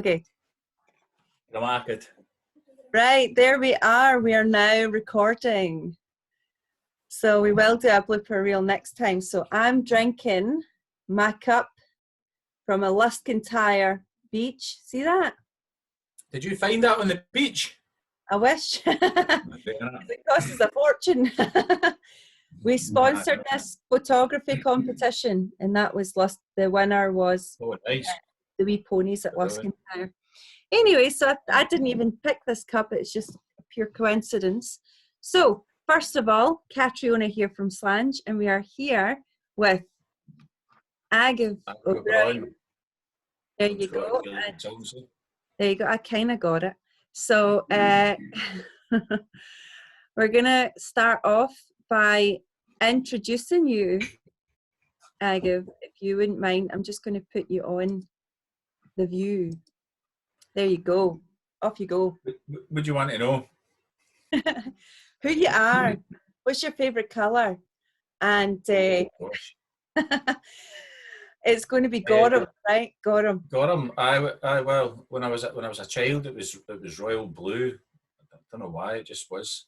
Okay. Remarked. Right, there we are. We are now recording. So we will do a blooper reel next time. So I'm drinking my cup from a Luscantire beach. See that? Did you find that on the beach? I wish. It costs us a fortune. We sponsored this photography competition, and that was the winner was nice. the wee ponies at Luscantire. Anyway, so I didn't even pick this cup. It's just a pure coincidence. So first of all, Iona here from Slainte, and we are here with Àdhamh. Broin. There you go. There you go. I kind of got it. So we're going to start off by introducing you, Àdhamh, if you wouldn't mind. I'm just going to put you on the view. There you go. Off you go. What do you want to know? Who you are. What's your favourite colour? And it's going to be Gorham, right? Gorham. Gorham. Well, when I was a child, it was royal blue. I don't know why, it just was.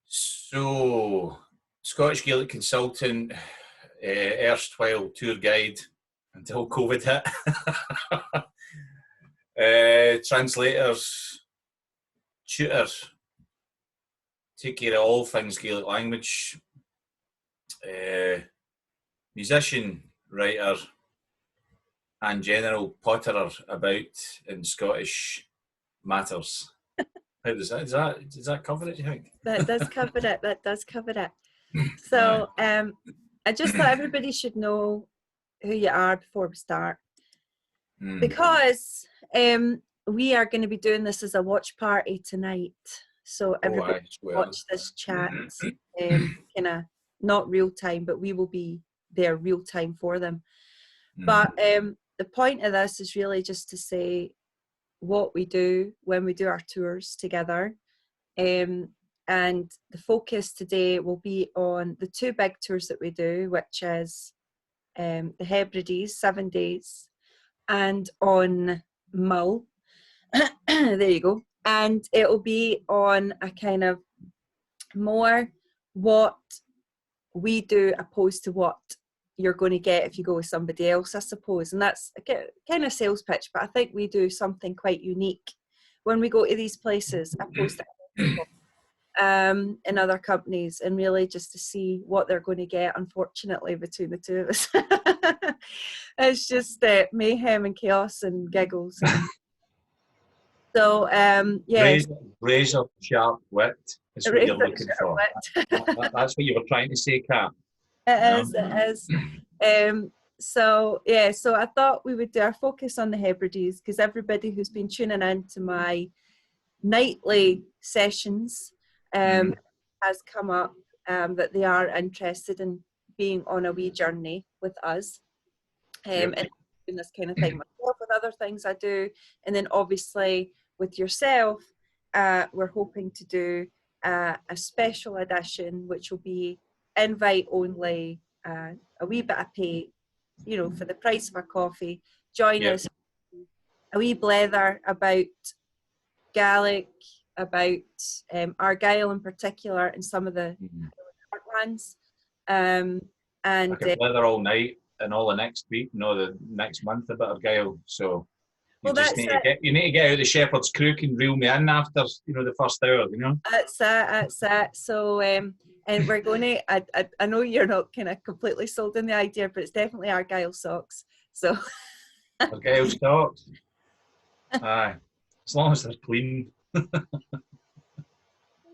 So, Scottish Gaelic consultant, erstwhile tour guide until COVID hit. Translators, tutor, take care of all things Gaelic language. Musician, writer, and general potterer about in Scottish matters. How does that cover it, do you think? That does cover it. That does cover it. So I just thought everybody should know who you are before we start. Because we are going to be doing this as a watch party tonight. So everybody watch this chat kind of not real time, but we will be there real time for them. But the point of this is really just to say what we do when we do our tours together. And the focus today will be on the two big tours that we do, which is the Hebrides, 7 days, and on Mull. There you go. And it will be on a kind of more what we do opposed to what you're going to get if you go with somebody else, I suppose. And that's a kind of sales pitch, but I think we do something quite unique when we go to these places opposed to other people in other companies, and really just to see what they're going to get, unfortunately, between the two of us. It's just mayhem and chaos and giggles. So, yeah. Razor sharp wit is what you're looking for. That's what you were trying to say, Kat. It is. So, yeah, so I thought we would do our focus on the Hebrides, because everybody who's been tuning in to my nightly sessions has come up that they are interested in being on a wee journey with us. And doing this kind of thing myself with other things I do. And then obviously with yourself, we're hoping to do a special edition, which will be invite only, a wee bit of pay, you know, for the price of a coffee. Join us, a wee blether about Gaelic, about Argyll in particular, and some of the heartlands. And I could blether all night and all the next week, the next month a bit of Argyll. So you need to get out the shepherd's crook and reel me in after the first hour. That's it. So and we're going to. I know you're not kind of completely sold in the idea, but it's definitely Argyll socks. So Argyll socks. Aye, as long as they're clean.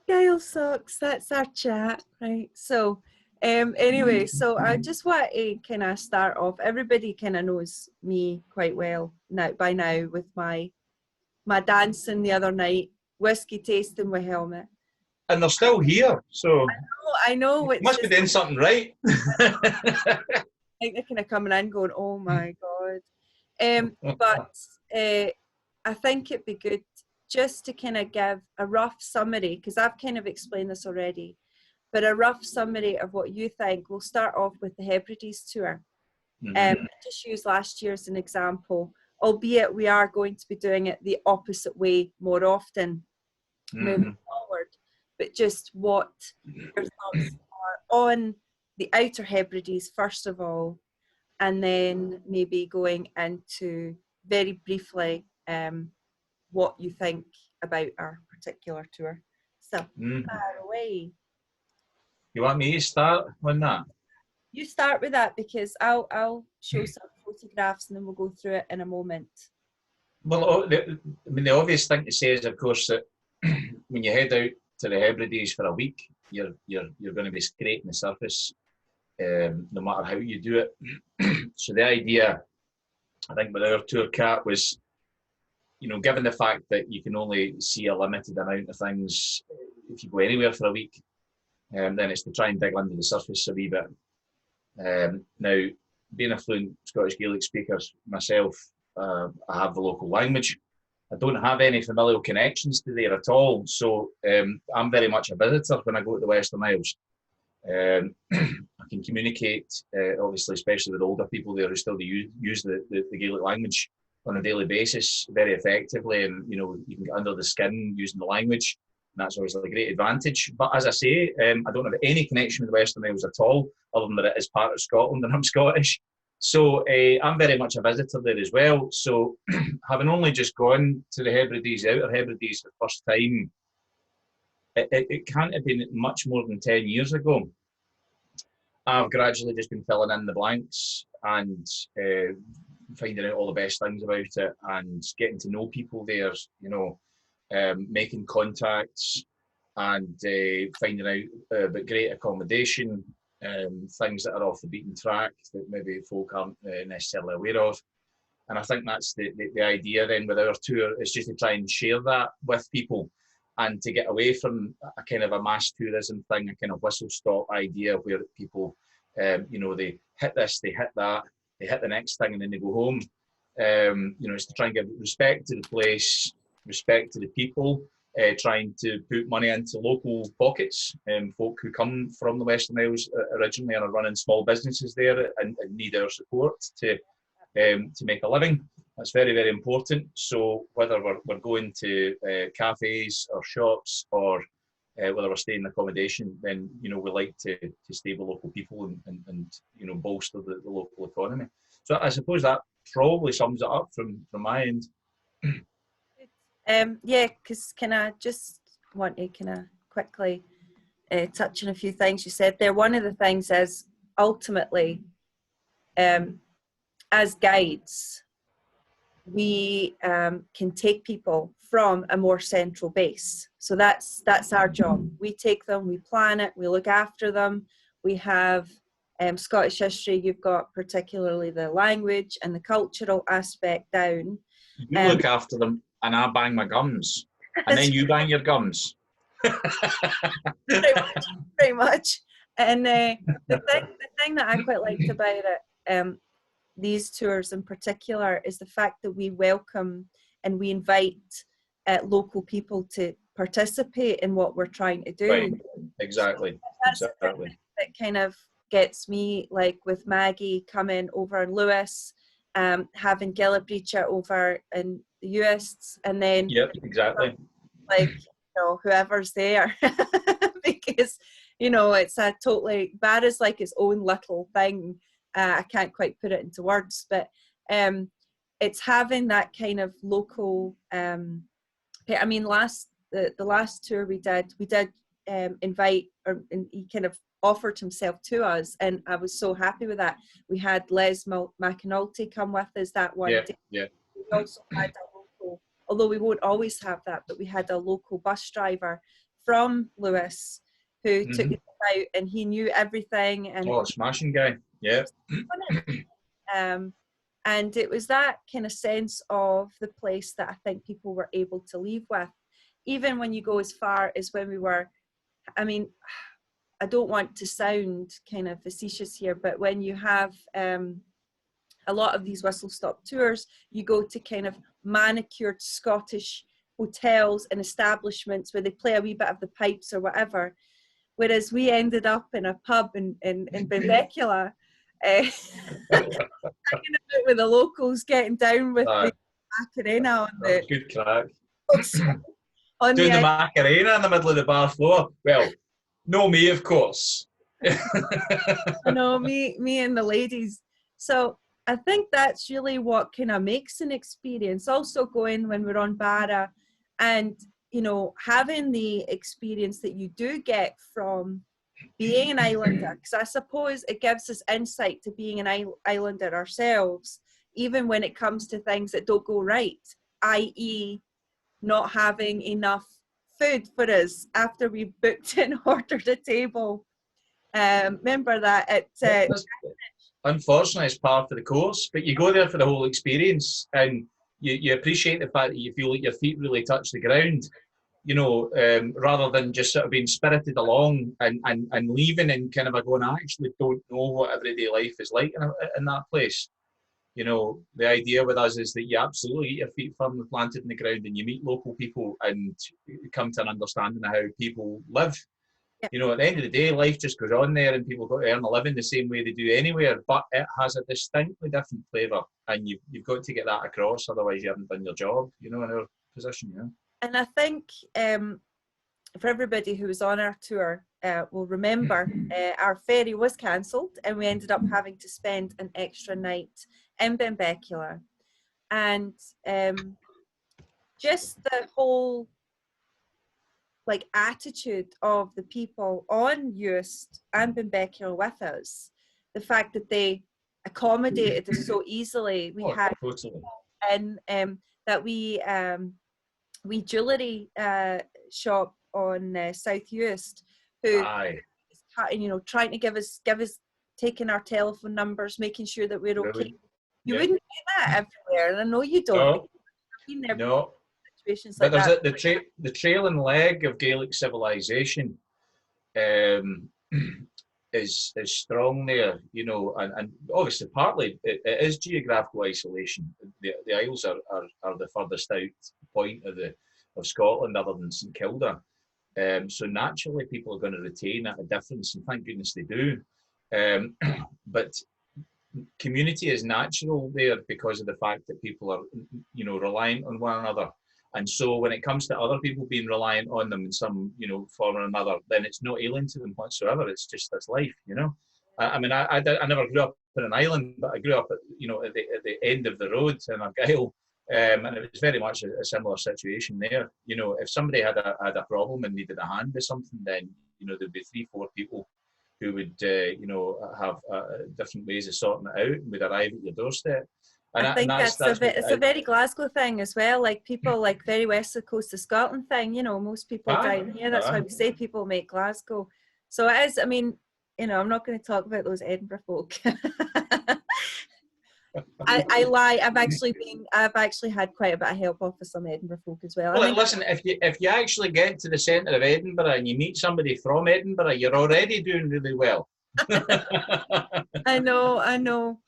Argyll socks. That's our chat, right? So. Anyway, so I just want to kind of start off. Everybody kind of knows me quite well by now with my dancing the other night, whiskey tasting with helmet. And they're still here, so I know. Must be doing something right. I think they're kind of coming in going, oh my God. But I think it'd be good just to kind of give a rough summary, because I've kind of explained this already. But a rough summary of what you think. We'll start off with the Hebrides tour. Just use last year as an example, albeit we are going to be doing it the opposite way more often moving forward. But just what your thoughts are on the Outer Hebrides, first of all, and then maybe going into very briefly what you think about our particular tour. So, far away. You want me to start on that? You start with that, because I'll show some photographs and then we'll go through it in a moment. Well, the obvious thing to say is, of course, that when you head out to the Hebrides for a week, you're going to be scraping the surface, no matter how you do it. So the idea, I think, with our tour, Cat, was, given the fact that you can only see a limited amount of things if you go anywhere for a week, then it's to try and dig under the surface a wee bit. Now, being a fluent Scottish Gaelic speaker myself, I have the local language. I don't have any familial connections to there at all, so I'm very much a visitor when I go to the Western Isles. I can communicate, obviously, especially with older people there who still use the Gaelic language on a daily basis very effectively, and you can get under the skin using the language. And that's always a great advantage. But as I say, I don't have any connection with the Western Isles at all, other than that it is part of Scotland and I'm Scottish. So I'm very much a visitor there as well. So having only just gone to the Hebrides, the Outer Hebrides for the first time, it can't have been much more than 10 years ago. I've gradually just been filling in the blanks and finding out all the best things about it and getting to know people there, making contacts and finding out about great accommodation, things that are off the beaten track that maybe folk aren't necessarily aware of. And I think that's the idea then with our tour, is just to try and share that with people and to get away from a kind of a mass tourism thing, a kind of whistle-stop idea where people, they hit this, they hit that, they hit the next thing and then they go home. It's to try and give respect to the place, respect to the people, trying to put money into local pockets. Folk who come from the Western Isles originally and are running small businesses there and need our support to make a living. That's very, very important. So whether we're going to cafes or shops or whether we're staying in accommodation, then we like to stay with local people and bolster the local economy. So I suppose that probably sums it up from my end. Yeah, because can I just want to quickly touch on a few things you said there. One of the things is ultimately, as guides, we can take people from a more central base. So that's our job. We take them, we plan it, we look after them. We have Scottish history. You've got particularly the language and the cultural aspect down. You look after them and I bang my gums. And then you bang your gums. Pretty much. And the thing that I quite liked about it, these tours in particular, is the fact that we welcome and we invite local people to participate in what we're trying to do. Right. Exactly. So that's that kind of gets me, like with Maggie coming over in Lewis, having Gillibrich over in the US, and then exactly, like whoever's there, because it's a totally, Barra's like its own little thing. I can't quite put it into words, but it's having that kind of local. I mean, the last tour we did invite, or he kind of offered himself to us, and I was so happy with that. We had Les McAnulty come with us that one day. Yeah. We also had a local, although we won't always have that, but we had a local bus driver from Lewis who took us out, and he knew everything. And smashing guy. Yeah. And it was that kind of sense of the place that I think people were able to leave with, even when you go as far as when we were. I mean, I don't want to sound kind of facetious here, but when you have a lot of these whistle-stop tours, you go to kind of manicured Scottish hotels and establishments where they play a wee bit of the pipes or whatever, whereas we ended up in a pub in Benbecula, hanging out with the locals, getting down with the Macarena on the good crack. on Doing the the Macarena in the middle of the bar floor. Well, no me, of course. No, me and the ladies. So I think that's really what kind of makes an experience. Also going when we're on Barra and, you know, having the experience that you do get from being an islander, because I suppose it gives us insight to being an islander ourselves, even when it comes to things that don't go right, i.e. not having enough food for us after we booked and ordered a table. Remember that unfortunately it's part of the course, but you go there for the whole experience, and you appreciate the fact that you feel like your feet really touch the ground, you know, rather than just sort of being spirited along and leaving and kind of going, I actually don't know what everyday life is like in that place. You know, the idea with us is that you absolutely get your feet firmly planted in the ground and you meet local people and come to an understanding of how people live. You know, at the end of the day, life just goes on there and people got to earn a living the same way they do anywhere, but it has a distinctly different flavour, and you've got to get that across, otherwise you haven't done your job, you know, in our position, you know. And I think for everybody who was on our tour will remember our ferry was cancelled and we ended up having to spend an extra night in Benbecula. And just the whole like attitude of the people on Uist and Benbecula with us, the fact that they accommodated us so easily. We had totally. and that we jewellery shop on South Uist who you know, trying to give us taking our telephone numbers, making sure that we're okay. Really? You wouldn't get that everywhere, and I know you don't. No. Situations but like there's that. the trailing leg of Gaelic civilization is strong there, you know, and obviously partly it is geographical isolation. The Isles are the furthest out point of Scotland other than St Kilda. So naturally people are going to retain a difference, and thank goodness they do. But community is natural there because of the fact that people are, you know, reliant on one another. And so when it comes to other people being reliant on them in some, you know, form or another, then it's not alien to them whatsoever. It's just that's life, you know. I mean, I never grew up in an island, but I grew up at, you know, at the end of the road in Argyll, and it was very much a similar situation there. You know, if somebody had a problem and needed a hand with something, then, you know, there'd be 3-4 people who would, you know, have different ways of sorting it out and would arrive at your doorstep. And I think it's a very Glasgow thing as well. Like people like very west of the coast of Scotland thing, you know, most people down here, that's why we say people make Glasgow. So it is, I mean, you know, I'm not going to talk about those Edinburgh folk. I lie. I've actually had quite a bit of help off of some Edinburgh folk as well. Well, listen, if you actually get to the centre of Edinburgh and you meet somebody from Edinburgh, you're already doing really well. I know.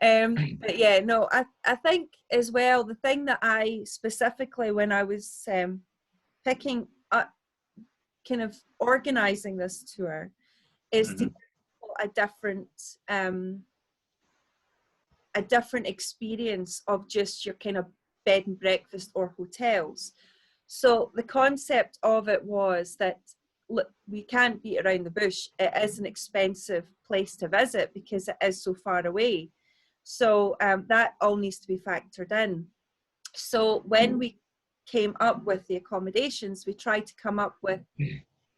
But yeah, no, I think as well, the thing that I specifically, when I was picking up, kind of organising this tour, is to give people a different experience of just your kind of bed and breakfast or hotels. So the concept of it was that, look, we can't beat around the bush. It is an expensive place to visit because it is so far away. So that all needs to be factored in. So when we came up with the accommodations, we tried to come up with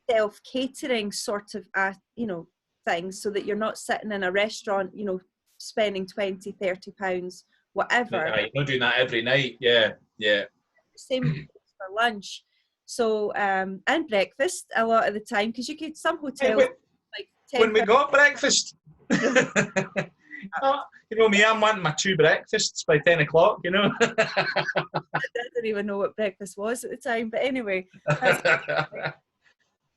self-catering sort of, you know, things, so that you're not sitting in a restaurant, you know, spending 20, 30 pounds, whatever. You're not doing that every night. Yeah. Same for lunch. So, and breakfast a lot of the time, because you could, some hotels, like 10 when we got breakfast. You know me, I'm wanting my 2 breakfasts by 10 o'clock, you know. I didn't even know what breakfast was at the time, but anyway. But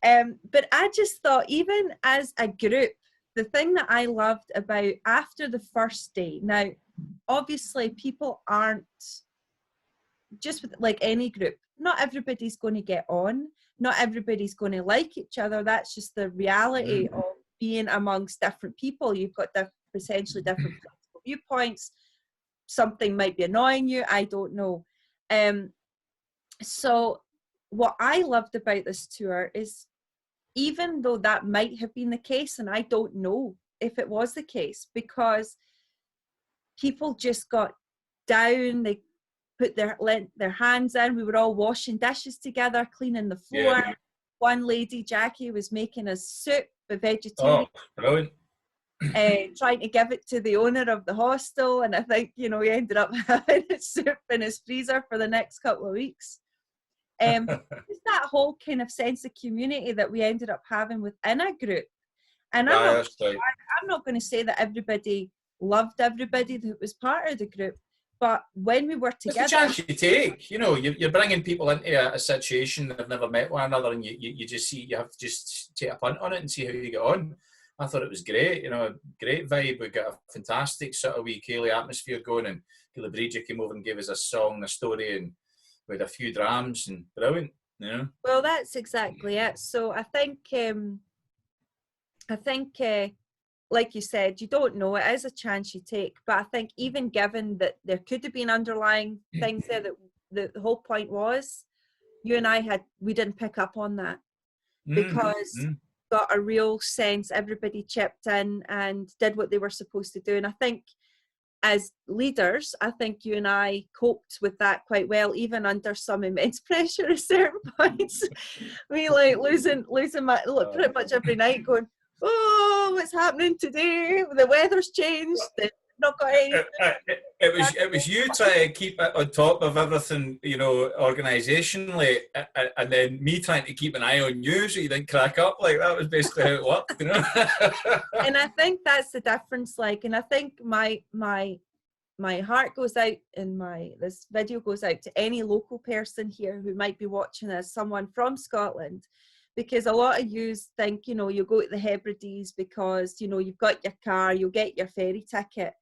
I just thought, even as a group, the thing that I loved about after the first day, now, obviously people aren't, just with like any group, not everybody's going to get on, not everybody's going to like each other. That's just the reality of being amongst different people. You've got different potentially different political viewpoints. Something might be annoying you, I don't know. So what I loved about this tour is, even though that might have been the case, and I don't know if it was the case, because people just got down, they put their hands in, we were all washing dishes together, cleaning the floor. Yeah. One lady, Jackie, was making a soup, a vegetarian. Oh, brilliant. Trying to give it to the owner of the hostel, and I think, you know, he ended up having his soup in his freezer for the next couple of weeks. It's that whole kind of sense of community that we ended up having within a group. And I'm not going to say that everybody loved everybody that was part of the group, but when we were together... It's a chance you take, you know, you're bringing people into a situation they've never met one another, and you just see, you have to just take a punt on it and see how you get on. I thought it was great, you know, great vibe. We got a fantastic sort of wee Cayley atmosphere going, and Cayley Bridger came over and gave us a song, a story, and we had a few drams, and brilliant, you know. Well, that's exactly it. So I think, like you said, you don't know, it is a chance you take, but I think even given that there could have been underlying things there, that the whole point was, you and we didn't pick up on that, because got a real sense, everybody chipped in and did what they were supposed to do. And I think as leaders, I think you and I coped with that quite well, even under some immense pressure at certain points. We like losing my look pretty much every night, going, oh, what's happening today? The weather's changed. Not got any. It was you trying to keep it on top of everything, you know, organisationally, and then me trying to keep an eye on you so you didn't crack up. Like, that was basically how it worked, you know. And I think that's the difference. Like, and I think my heart goes out, and this video goes out to any local person here who might be watching as someone from Scotland. Because a lot of you think, you know, you go to the Hebrides because, you know, you've got your car, you'll get your ferry ticket.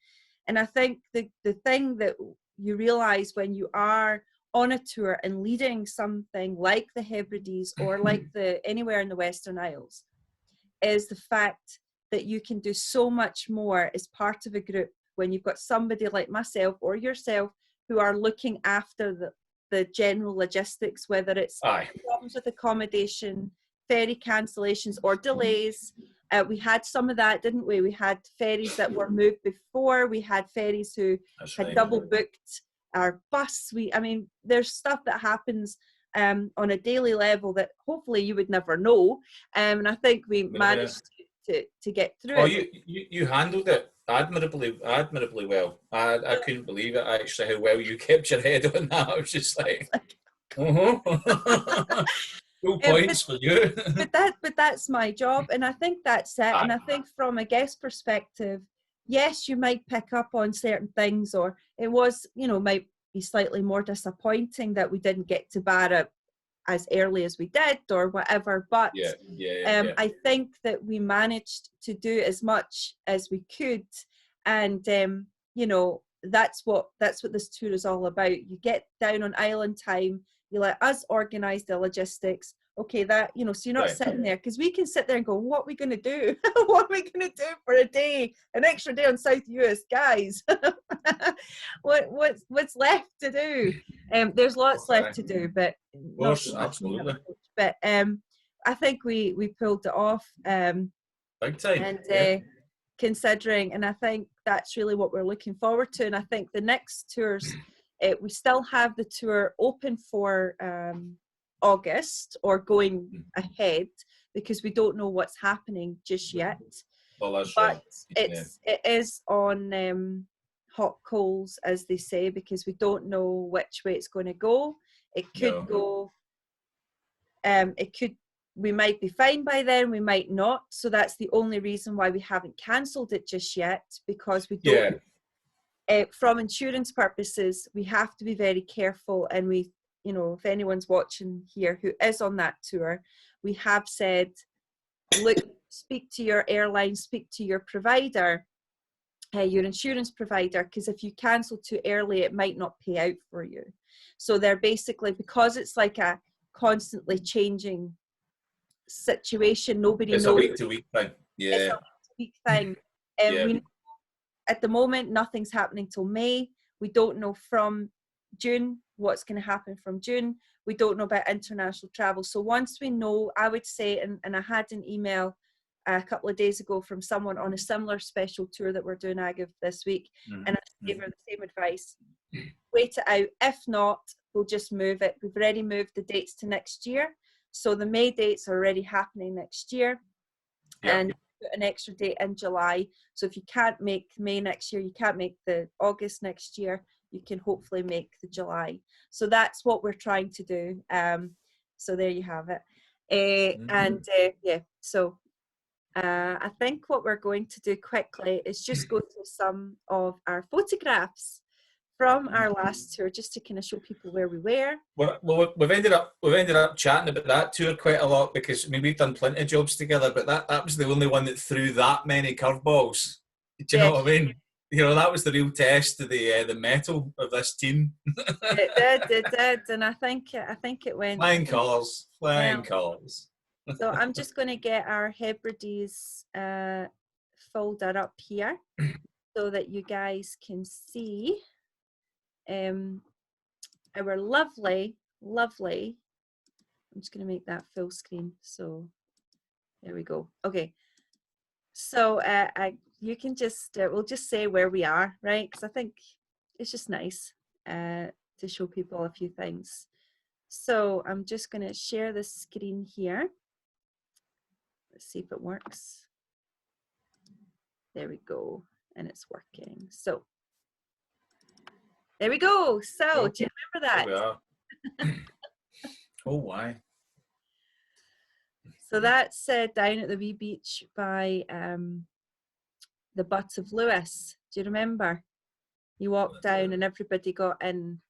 And I think the thing that you realise when you are on a tour and leading something like the Hebrides or like anywhere in the Western Isles is the fact that you can do so much more as part of a group when you've got somebody like myself or yourself who are looking after the general logistics, whether it's problems with accommodation, ferry cancellations or delays. We had some of that, didn't we? We had ferries that were moved before. We had ferries who had double booked our bus. I mean, there's stuff that happens on a daily level that hopefully you would never know. And I think we managed to get through it. You handled it admirably well. I couldn't believe it, actually, how well you kept your head on that. I was just like, no points for you. but that's my job, and I think that's it. And I think from a guest perspective, yes, you might pick up on certain things, or it was, you know, might be slightly more disappointing that we didn't get to Barra as early as we did or whatever, but I think that we managed to do as much as we could, and you know, that's what this tour is all about. You get down on island time, you let us organise the logistics. Okay, that, you know, so you're not sitting there, because we can sit there and go, what are we going to do? What are we going to do for a day, an extra day on South US, guys? What's left to do? There's lots left to do, but of course, absolutely. But I think we pulled it off. Big time. And considering, and I think that's really what we're looking forward to. And I think the next tours, we still have the tour open for August or going ahead, because we don't know what's happening just yet. Well, that's but it is on hot coals, as they say, because we don't know which way it's going to go. It could go. We might be fine by then, we might not. So that's the only reason why we haven't cancelled it just yet, because we don't. From insurance purposes, we have to be very careful, and we, you know, if anyone's watching here who is on that tour, we have said, look, speak to your airline, speak to your provider, your insurance provider, because if you cancel too early, it might not pay out for you. So they're basically, because it's like a constantly changing situation, nobody knows. It's a week-to-week thing. It's a week-to-week thing. We know at the moment, nothing's happening till May. We don't know from June what's going to happen from June. We don't know about international travel. So once we know, I would say, and I had an email a couple of days ago from someone on a similar special tour that we're doing Àdhamh this week, and I gave her the same advice. Wait it out. If not, we'll just move it. We've already moved the dates to next year. So the May dates are already happening next year. Yeah. And put an extra date in July. So if you can't make May next year, you can't make the August next year, you can hopefully make the July. So that's what we're trying to do. So there you have it. Yeah, so I think what we're going to do quickly is just go through some of our photographs from our last tour, just to kind of show people where we were. Well, we've ended up chatting about that tour quite a lot, because I mean, we've done plenty of jobs together, but that was the only one that threw that many curveballs. Do you know what I mean? You know, that was the real test of the mettle of this team. It did, and I think it went flying colours. So I'm just going to get our Hebrides folder up here so that you guys can see our lovely, I'm just going to make that full screen. So there we go. Okay. So you can just, we'll just say where we are, right? Because I think it's just nice to show people a few things. So I'm just going to share the screen here. Let's see if it works. There we go. And it's working. So there we go. So do you remember that? There we are. Oh, why? So that's down at the wee beach by the Butt of Lewis. Do you remember? You walked down and everybody got in.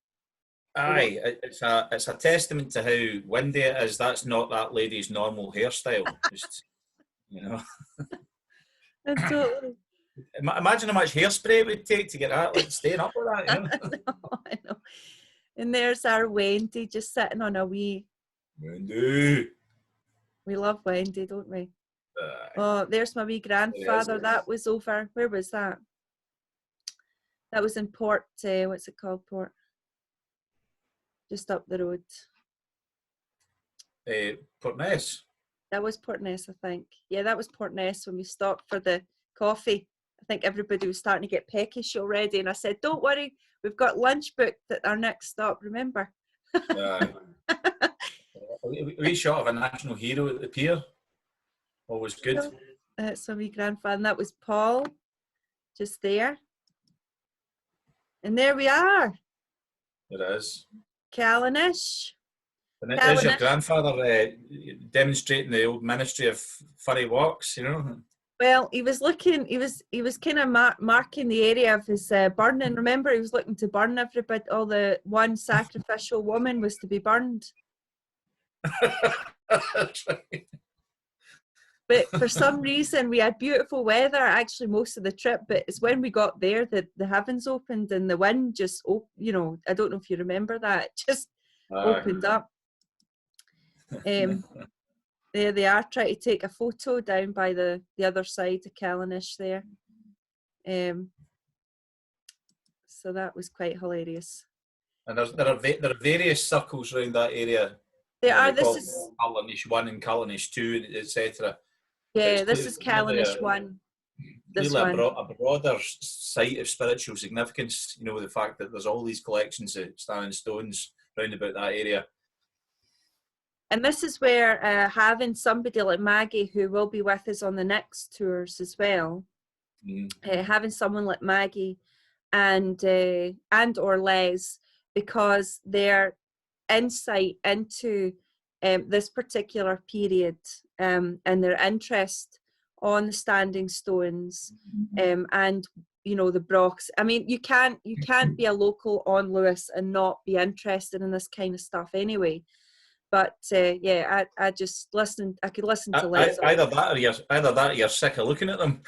Aye, it's a testament to how windy it is. That's not that lady's normal hairstyle. Just, you know. Totally. Imagine how much hairspray it would take to get that, like, staying up with that, you know? I know. And there's our Wendy just sitting on a wee... Wendy! We love Wendy, don't we? Oh, there's my wee grandfather. That was over... Where was that? That was in Port... what's it called? Port... Just up the road. Portness. That was Portness, I think. Yeah, that was Portness when we stopped for the coffee. I think everybody was starting to get peckish already, and I said, don't worry, we've got lunch booked at our next stop, remember? A wee shot of a national hero at the pier. Always good. That's a wee grandfather, and that was Paul, just there. And there we are. It is. Callanish. And it is your grandfather demonstrating the old ministry of furry walks, you know? Well, he was looking, he was kind of marking the area of his burning. Remember, he was looking to burn everybody. All the one sacrificial woman was to be burned. That's right. But for some reason, we had beautiful weather actually most of the trip. But it's when we got there that the heavens opened and the wind just, you know, I don't know if you remember that, just opened up. There they are, trying to take a photo down by the other side of Callanish there. So that was quite hilarious. And there are various circles around that area. There are. This is Callanish 1 and Callanish 2, etc. Yeah, this is Callanish 1. This one. A broader site of spiritual significance. You know, the fact that there's all these collections of standing stones round about that area. And this is where having somebody like Maggie, who will be with us on the next tours as well, having someone like Maggie and or Les, because their insight into this particular period and their interest on the standing stones and, you know, the Brochs. I mean, you can't be a local on Lewis and not be interested in this kind of stuff anyway. But yeah, I just listened. I could listen to Les. Either that or you're sick of looking at them.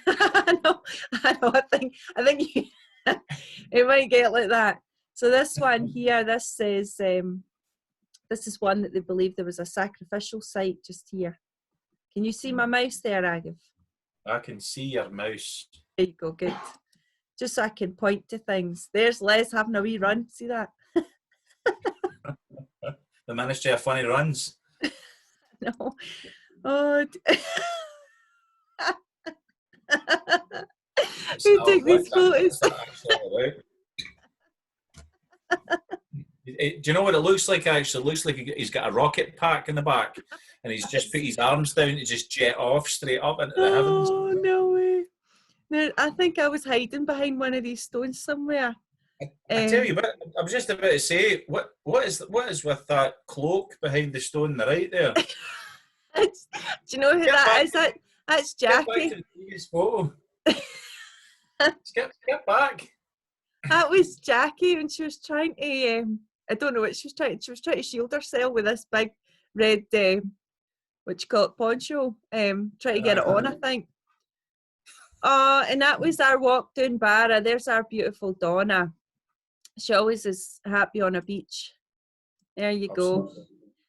I know. I think it might get like that. So this one here, this says this is one that they believe there was a sacrificial site just here. Can you see my mouse there, Àdhamh? I can see your mouse. There you go, good. Just so I can point to things. There's Les having a wee run. See that? The Ministry of Funny Runs. No. Oh. Who took these photos? Do you know what it looks like, actually? It looks like he's got a rocket pack in the back and he's just put his arms down to just jet off straight up into the heavens. Oh, no way. No, I think I was hiding behind one of these stones somewhere. I tell you, but I was just about to say, what is with that cloak behind the stone on the right there? Do you know who that is? That's Jackie. Get back to the previous photo. Get back. That was Jackie, and she was trying to. I don't know what she was trying. She was trying to shield herself with this big red, what you call it, poncho. Trying to get it on, I think. And that was our walk down Barra. There's our beautiful Donna. She always is happy on a beach. There you go.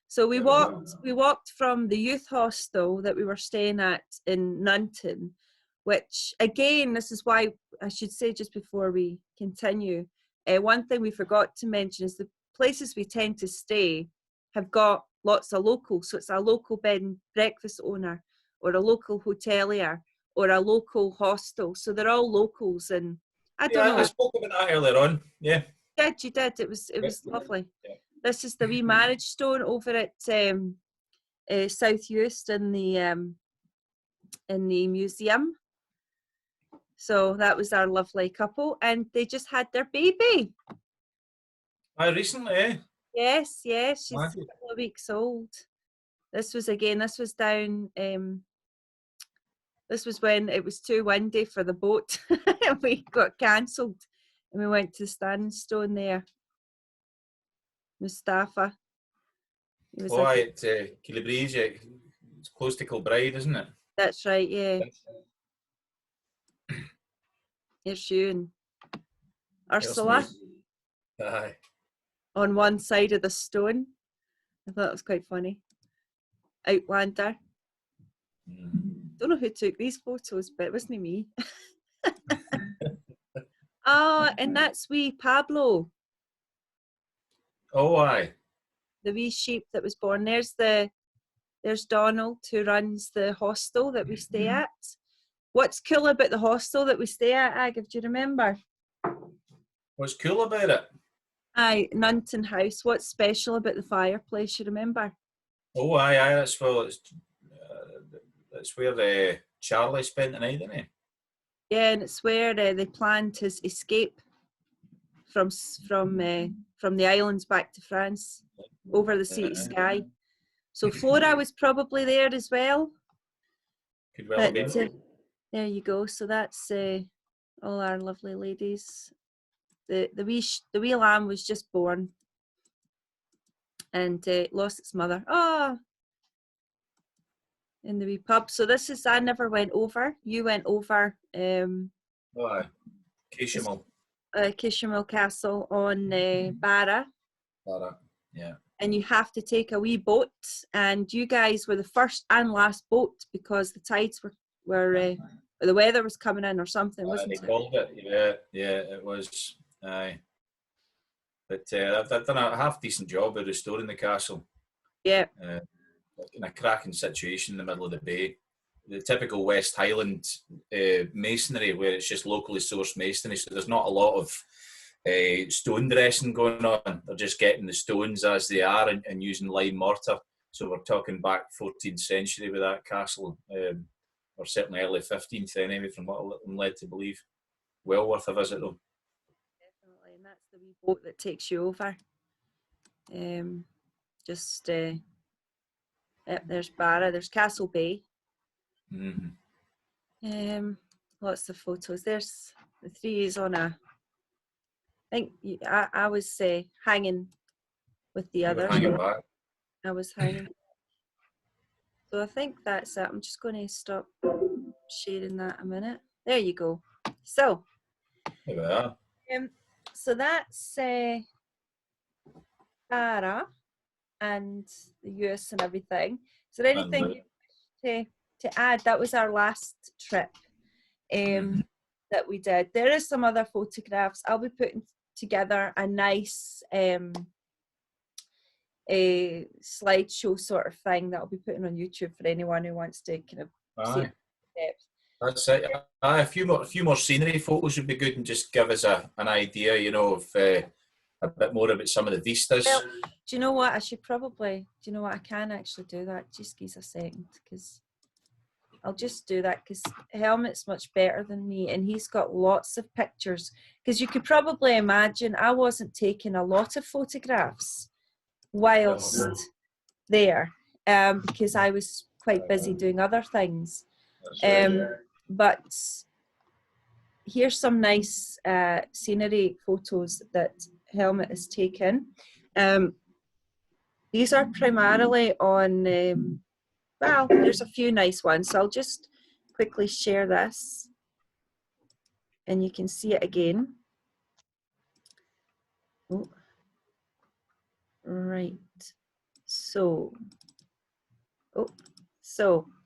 So we walked from the youth hostel that we were staying at in Nunton, which again, this is why I should say just before we continue, one thing we forgot to mention is the places we tend to stay have got lots of locals. So it's a local bed and breakfast owner or a local hotelier or a local hostel. So they're all locals, and I don't know. I spoke about that earlier on. Yeah. You did. It was lovely. Yeah. This is the wee marriage stone over at South Eust in the museum. So that was our lovely couple, and they just had their baby. Recently, eh? Yes, she's a couple of weeks old. This was down. This was when it was too windy for the boat. We got cancelled, and we went to the standing stone there. Mustafa. At Kilbride, it's close to Kilbride, isn't it? That's right, yeah. Here's you and Ursula. Aye. On one side of the stone. I thought it was quite funny. Outlander. Don't know who took these photos, but it wasn't me. And that's wee Pablo. Oh, aye. The wee sheep that was born. There's Donald, who runs the hostel that we stay at. What's cool about the hostel that we stay at, Àdhamh? Do you remember? What's cool about it? Aye, Nunton House. What's special about the fireplace? You remember? Oh, aye. That's where Charlie spent the night, didn't he? Yeah, and it's where they planned his escape from the islands back to France over the sea to Skye. So Flora was probably there as well. Could well have been. There you go. So that's all our lovely ladies. The wee lamb was just born and lost its mother. In the wee pub. So this is, I never went over. You went over. Mull. Mull Castle on Barra. Barra, yeah. And you have to take a wee boat, and you guys were the first and last boat because the tides were the weather was coming in or something, wasn't it? They called it, yeah, it was. Aye. But I've done a half decent job of restoring the castle. Yeah. In a cracking situation in the middle of the bay. The typical West Highland masonry, where it's just locally sourced masonry, so there's not a lot of stone dressing going on. They're just getting the stones as they are and using lime mortar. So we're talking back 14th century with that castle, or certainly early 15th anyway, from what I'm led to believe. Well worth a visit though. Definitely, and that's the wee boat that takes you over. There's Barra, there's Castle Bay. Mm-hmm. Lots of photos. There's the three is on a. I think I was hanging with the others. I was hanging. So I think that's it. I'm just going to stop sharing that a minute. There you go. So. There we are. So that's Barra and the US and everything. Is there anything to add? That was our last trip. that we did. There is some other photographs. I'll be putting together a nice a slideshow sort of thing that I'll be putting on YouTube for anyone who wants to kind of see it in depth. That's it. A few more scenery photos would be good, and just give us an idea, you know, of a bit more about some of the vistas. Well, do you know what? I should probably. Do you know what? I can actually do that. Just give us a second, because I'll just do that, because Helmut's much better than me, and he's got lots of pictures. Because you could probably imagine I wasn't taking a lot of photographs whilst there, because I was quite busy doing other things. But here's some nice scenery photos that Helmut has taken. These are primarily on, well, there's a few nice ones, so I'll just quickly share this and you can see it again. Oh. Right, so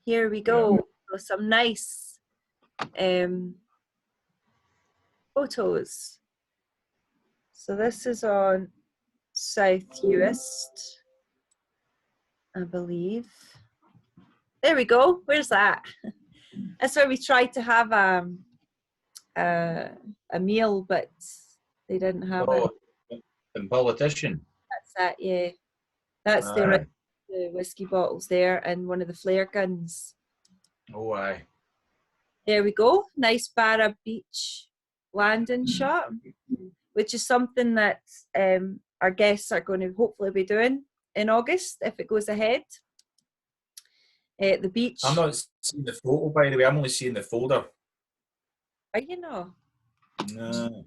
here we go. So some nice photos. So this is on South Uist, I believe. There we go. Where's that? That's where we tried to have a meal, but they didn't have it. And politician. That's it, yeah. That's the whiskey bottles there and one of the flare guns. Oh, aye. There we go. Nice Barra Beach landing shot, which is something that our guests are going to hopefully be doing in August if it goes ahead. The beach. I'm not seeing the photo, by the way. I'm only seeing the folder. Are you not? No.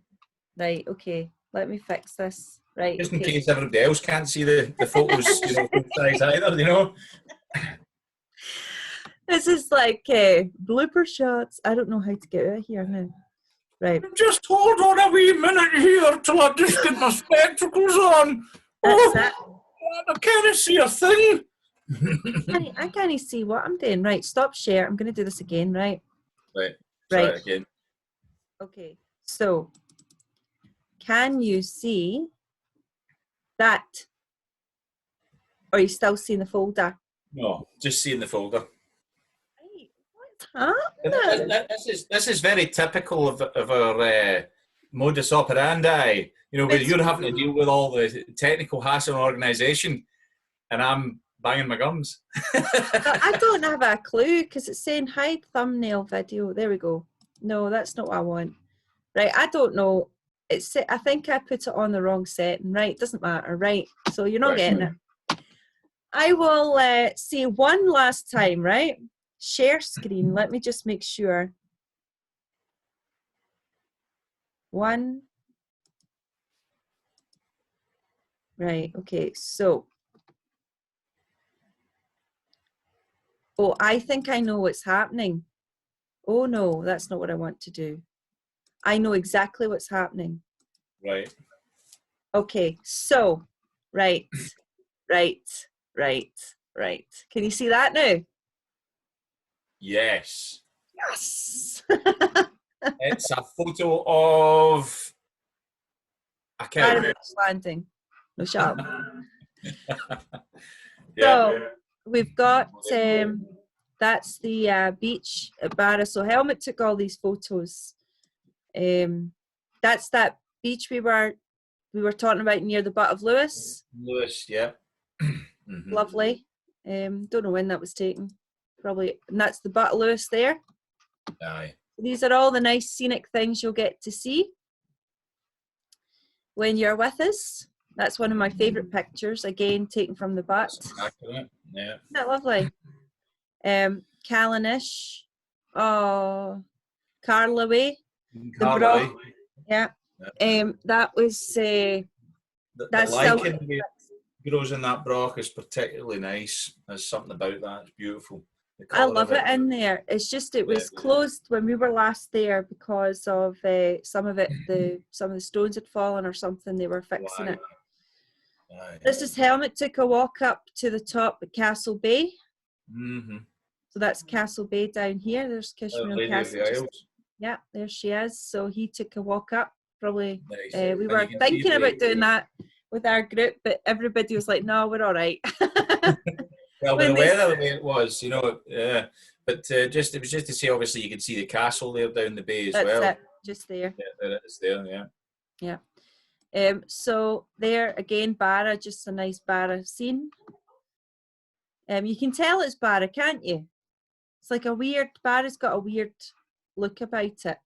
Right, okay. Let me fix this. Right. Just in case everybody else can't see the photos, you know, both sides either, you know. This is like blooper shots. I don't know how to get out of here now. Right. Just hold on a wee minute here till I just get my spectacles on. That's it. I can't see a thing. I can't see what I'm doing. Right, stop share. I'm going to do this again, right? Right. Try it again. Okay, so can you see that? Or are you still seeing the folder? No, just seeing the folder. Right, what's happening? This is very typical of our modus operandi. You know, where you're having to deal with all the technical hassle and organisation, and I'm banging my gums. I don't have a clue because it's saying hide thumbnail video. There we go. No, that's not what I want. Right, I don't know. I think I put it on the wrong setting. Right, doesn't matter. Right, so you're not getting it. I will say one last time, right? Share screen. Let me just make sure. One. Right, okay, so. Oh, I think I know what's happening. Oh no, that's not what I want to do. I know exactly what's happening. Right. Okay, so, right. Can you see that now? Yes. Yes. It's a photo of a cow. Landing. No, shut up. Yeah. So we've got that's the beach at Barra. So Helmut took all these photos. That's that beach we were talking about near the butt of Lewis. Lewis, yeah. Mm-hmm. Lovely. Don't know when that was taken. Probably, and that's the butt of Lewis there. Aye. These are all the nice scenic things you'll get to see when you're with us. That's one of my favourite pictures, again taken from the butt. Accurate. Yeah. Isn't that lovely? Callanish. Oh, Carlaway. The Broin. Yeah. That was the that's lichen grows in that broch is particularly nice. There's something about that. It's beautiful. I love it in there. It's just it was closed when we were last there because of some of the stones had fallen or something. They were fixing it. Aye. This is Helmut took a walk up to the top at Castle Bay. Mm-hmm. So that's Castle Bay down here. There's Kishmere Castle. Yeah, there she is. So he took a walk up. Probably nice. we were thinking about doing that with our group, but everybody was like, "No, we're all right." Well, with the weather the way it was, you know, but it was just to say, obviously, you could see the castle there down the bay as well. That's it, just there. Yeah, there it is there, yeah. Yeah. So there again, Barra, just a nice Barra scene. You can tell it's Barra, can't you? It's like Barra's got a weird look about it.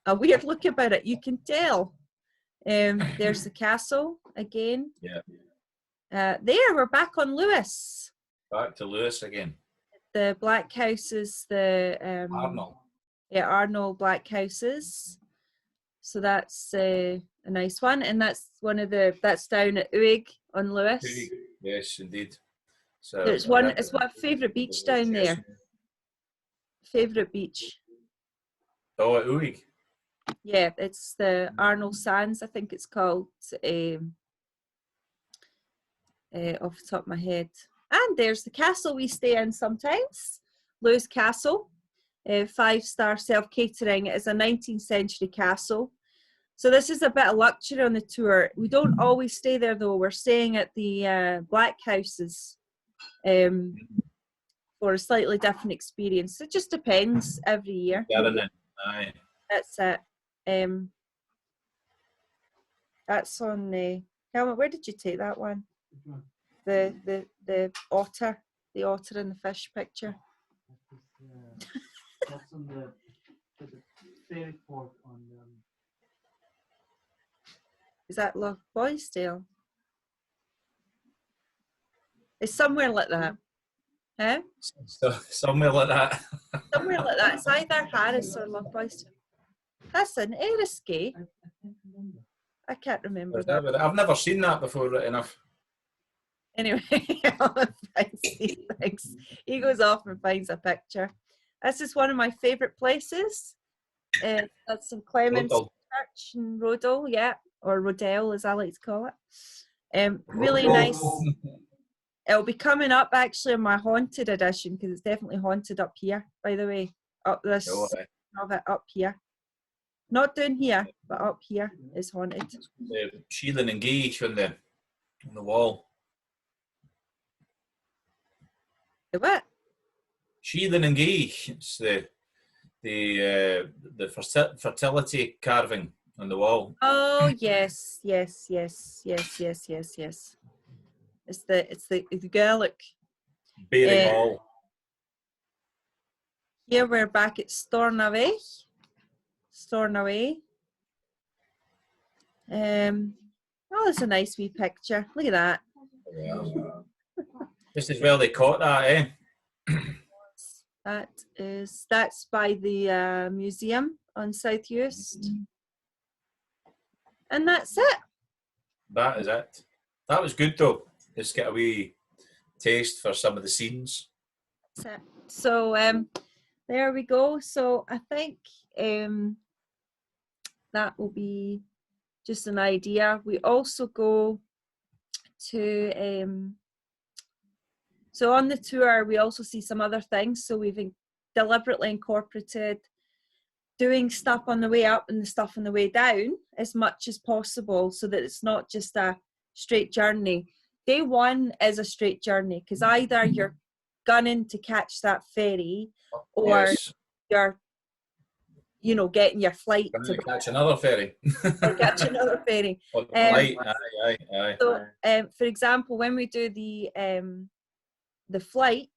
A weird look about it, you can tell. There's the castle again. Yeah. There, we're back on Lewis. Back to Lewis again. The black houses, the Arnold. Yeah, Arnold black houses. So that's a nice one, and that's that's down at Uig on Lewis. Uig. Yes, indeed. So there's one. It's my favourite beach down there. Favourite beach. Oh, at Uig. Yeah, it's the Arnold Sands, I think it's called. Off the top of my head. And there's the castle we stay in sometimes, Lewis Castle, 5-star self-catering. It is a 19th century castle. So this is a bit of luxury on the tour. We don't always stay there though. We're staying at the Black Houses for a slightly different experience. It just depends every year. Aye. That's it. That's on the Helmut. Where did you take that one? The otter, the otter in the fish picture. That's on the ferry port on. Is that Loch Boysdale? It's somewhere like that. Huh? So, somewhere like that. Somewhere like that. It's either Harris or Loch Boysdale. That's an Eriskay. I can't remember that. I've never seen that before, right enough. Anyway, he goes off and finds a picture. This is one of my favourite places. That's St Clement's Church in Rodell, yeah, or Rodell as I like to call it. Really nice. It'll be coming up actually in my haunted edition because it's definitely haunted up here, by the way. Up this of it up here. Not down here, but up here is haunted. Shielding and Gage on the wall. The what? Sheathen and Gage. It's the fertility carving on the wall. Oh yes. It's the Gaelic. Bearing wall. Here we're back at Stornoway. Oh, that's a nice wee picture. Look at that. Yeah. Just as well they caught that, eh? That's by the museum on South Uist. And that's it. That is it. That was good though. Just get a wee taste for some of the scenes. That's it. So there we go. So I think that will be just an idea. We also go to so on the tour we also see some other things. So we've deliberately incorporated doing stuff on the way up and the stuff on the way down as much as possible so that it's not just a straight journey. Day one is a straight journey because either you're gunning to catch that ferry or you're getting your flight to catch another ferry. Or catch another ferry. Aye. So, for example, when we do the flight,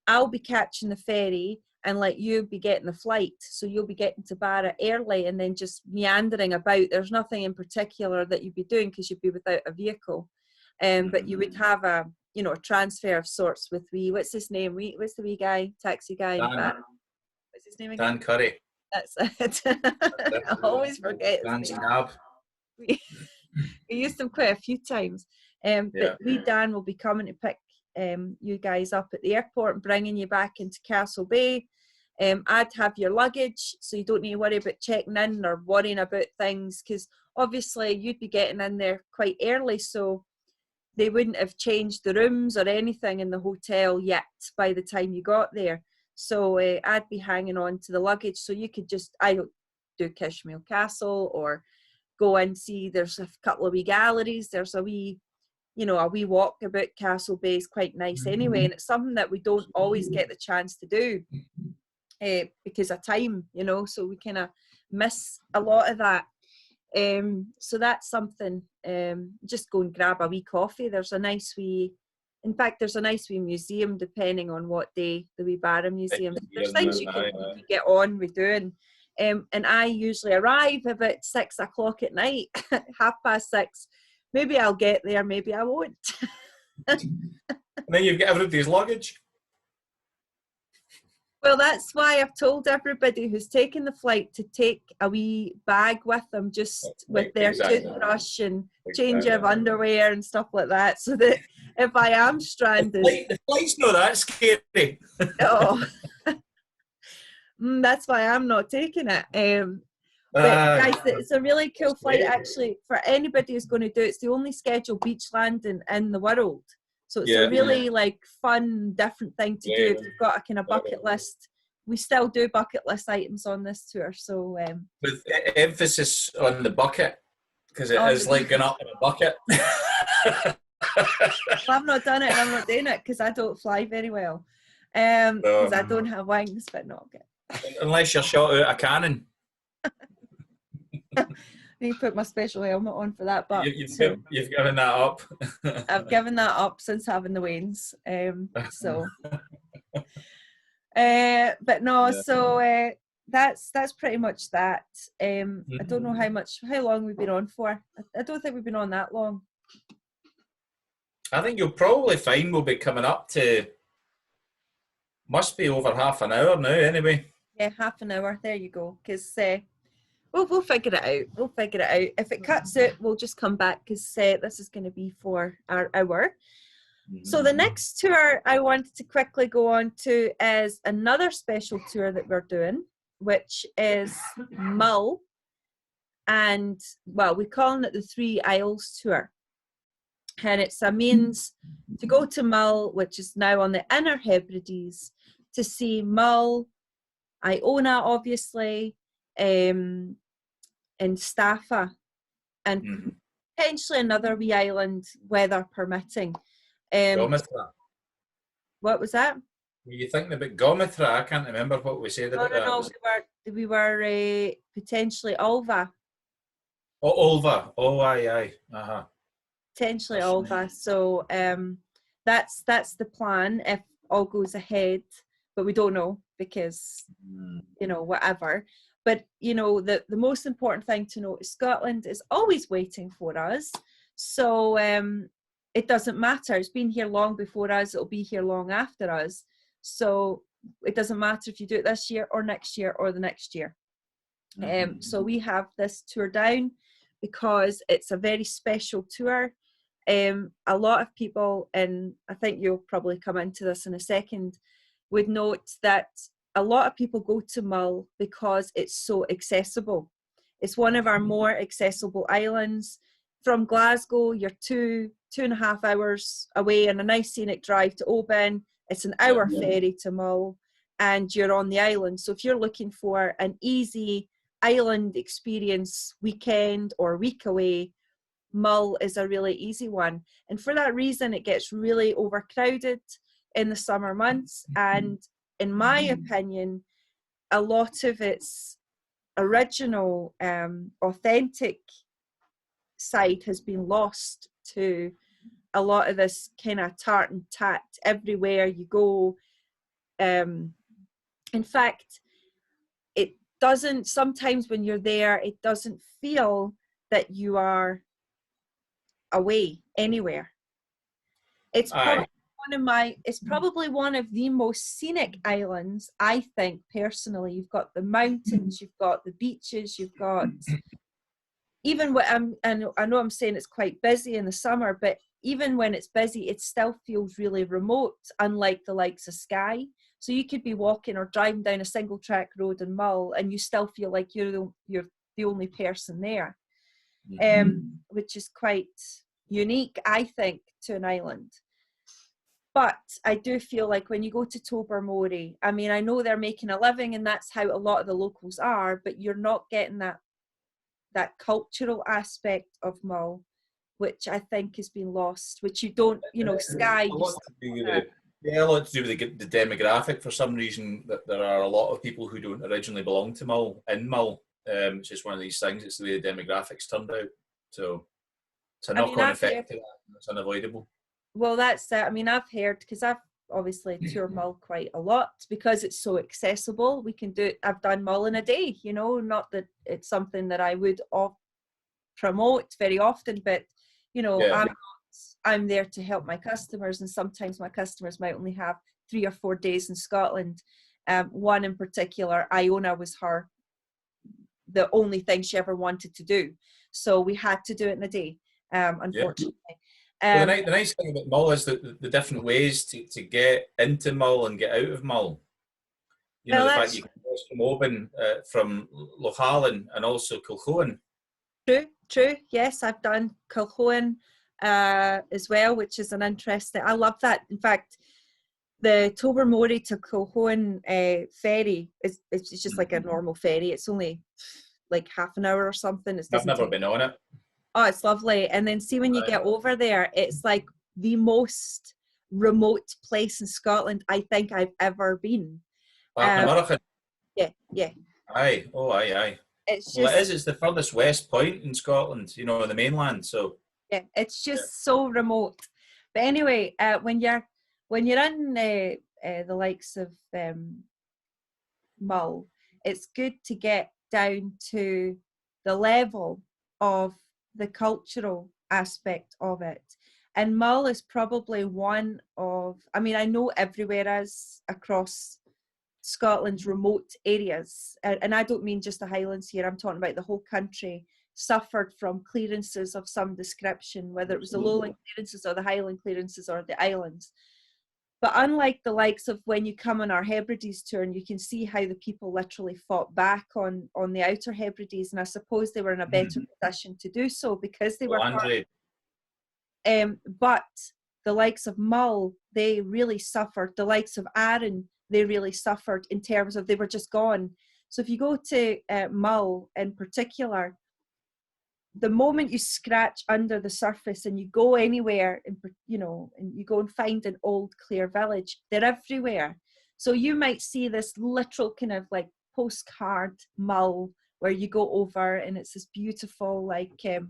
I'll be catching the ferry and you'll be getting the flight. So you'll be getting to Barra early and then just meandering about. There's nothing in particular that you'd be doing because you'd be without a vehicle. But you would have a transfer of sorts with what's his name? What's the wee guy, taxi guy? What's his name again? Dan Curry. That's it. I always forget. We used them quite a few times. But Dan will be coming to pick you guys up at the airport and bringing you back into Castle Bay. I'd have your luggage, so you don't need to worry about checking in or worrying about things, because obviously you'd be getting in there quite early, so they wouldn't have changed the rooms or anything in the hotel yet by the time you got there. So I'd be hanging on to the luggage. So you could just, I don't do Kishmail Castle, or go and see, there's a couple of wee galleries, there's a wee, you know, a wee walk about Castle Bay is quite nice anyway, and it's something that we don't always get the chance to do because of time, you know, so we kind of miss a lot of that. So that's something. Just go and grab a wee coffee. There's a nice wee, in fact, there's a nice wee museum depending on what day, the wee Barra Museum. There's things you can get on with doing. And I usually arrive about 6 o'clock at night, 6:30. Maybe I'll get there, maybe I won't. And then you've got everybody's luggage. Well, that's why I've told everybody who's taking the flight to take a wee bag with them, just with their toothbrush and change of underwear and stuff like that, so that if I am stranded... The flight's not that scary. Oh. That's why I'm not taking it. But guys, it's a really cool flight, actually, for anybody who's going to do it. It's the only scheduled beach landing in the world. So it's a really like fun, different thing to do if you've got a kind of bucket list. We still do bucket list items on this tour. So with emphasis on the bucket, because it is like going up in a bucket. Well, I've not done it, and I'm not doing it because I don't fly very well. Because I don't have wings, but not good. Unless you're shot out a cannon. I need to put my special helmet on for that, but you've given that up. I've given that up since having the wains. But no, so that's pretty much that. I don't know how long we've been on for. I don't think we've been on that long. I think you'll probably find we'll be coming up to, must be over half an hour now anyway. Yeah, half an hour. There you go. Because we'll figure it out. We'll figure it out. If it cuts out, we'll just come back because this is going to be for our hour. So the next tour I wanted to quickly go on to is another special tour that we're doing, which is Mull. And, well, we're calling it the Three Isles Tour. And it's a means to go to Mull, which is now on the Outer Hebrides, to see Mull, Iona, obviously, and Staffa, and potentially another wee island, weather permitting. Gomithra. What was that? Were you thinking about Gomithra? I can't remember what we said about that. No, we were potentially Ulva. Oh, Ulva. Oh, aye. Uh-huh. Potentially Ulva. So that's the plan if all goes ahead, but we don't know because, you know, whatever. But, you know, the most important thing to note is Scotland is always waiting for us. So it doesn't matter. It's been here long before us. It'll be here long after us. So it doesn't matter if you do it this year or next year or the next year. So we have this tour down because it's a very special tour. A lot of people, and I think you'll probably come into this in a second, would note that a lot of people go to Mull because it's so accessible. It's one of our more accessible islands. From Glasgow, you're 2.5 hours away on a nice scenic drive to Oban. It's an hour ferry to Mull, and you're on the island. So if you're looking for an easy island experience, weekend or week away, Mull is a really easy one. And for that reason, it gets really overcrowded in the summer months. And in my opinion, a lot of its original, authentic side has been lost to a lot of this kind of tart and tat everywhere you go. In fact, it doesn't, sometimes when you're there, it doesn't feel that you are away anywhere. It's probably one of the most scenic islands, I think, personally. You've got the mountains, you've got the beaches, you've got, even when and I know I'm saying it's quite busy in the summer, but even when it's busy, it still feels really remote, unlike the likes of Skye. So you could be walking or driving down a single track road in Mull and you still feel like you're the only person there, which is quite unique, I think, to an island. But I do feel like when you go to Tobermory, I mean, I know they're making a living and that's how a lot of the locals are, but you're not getting that cultural aspect of Mull, which I think has been lost, which you don't, you know, Skye. A lot to do with the demographic. For some reason, that there are a lot of people who don't originally belong to Mull, in Mull. It's just one of these things. It's the way the demographics turned out. So it's a knock-on effect to that. It's unavoidable. Well, that's it. I mean, I've heard, because I've obviously toured Mull quite a lot, because it's so accessible. We can do it. I've done Mull in a day, you know, not that it's something that I would promote very often, but, you know, I'm there to help my customers, and sometimes my customers might only have 3 or 4 days in Scotland. One in particular, Iona, was the only thing she ever wanted to do. So we had to do it in a day, unfortunately. Well, the nice thing about Mull is the different ways to get into Mull and get out of Mull. You know, the fact you can cross from Oban, from Lochalan, and also Kilchoan. True. Yes, I've done Kilchoan as well, which is an interesting. I love that. In fact, the Tobermory to Kilchoan ferry it's just like a normal ferry. It's only like half an hour or something. I've never been on it. Oh, it's lovely. And then see, when you get over there, it's like the most remote place in Scotland I think I've ever been. Yeah. Aye. It's just, it's the furthest west point in Scotland, you know, on the mainland. So yeah, it's just so remote. But anyway, when you're in the likes of Mull, it's good to get down to the level of the cultural aspect of it. And Mull is probably one of, I mean, I know everywhere is across Scotland's remote areas, and I don't mean just the Highlands here, I'm talking about the whole country, suffered from clearances of some description, whether it was the lowland clearances or the Highland clearances or the islands. But unlike the likes of when you come on our Hebrides tour, and you can see how the people literally fought back on the Outer Hebrides, and I suppose they were in a better position to do so because they were but the likes of Mull, they really suffered. The likes of Arran, they really suffered in terms of they were just gone. So if you go to Mull in particular, the moment you scratch under the surface and you go anywhere, you know, and you go and find an old Clare village, they're everywhere. So you might see this literal kind of like postcard Mull where you go over and it's this beautiful, like, you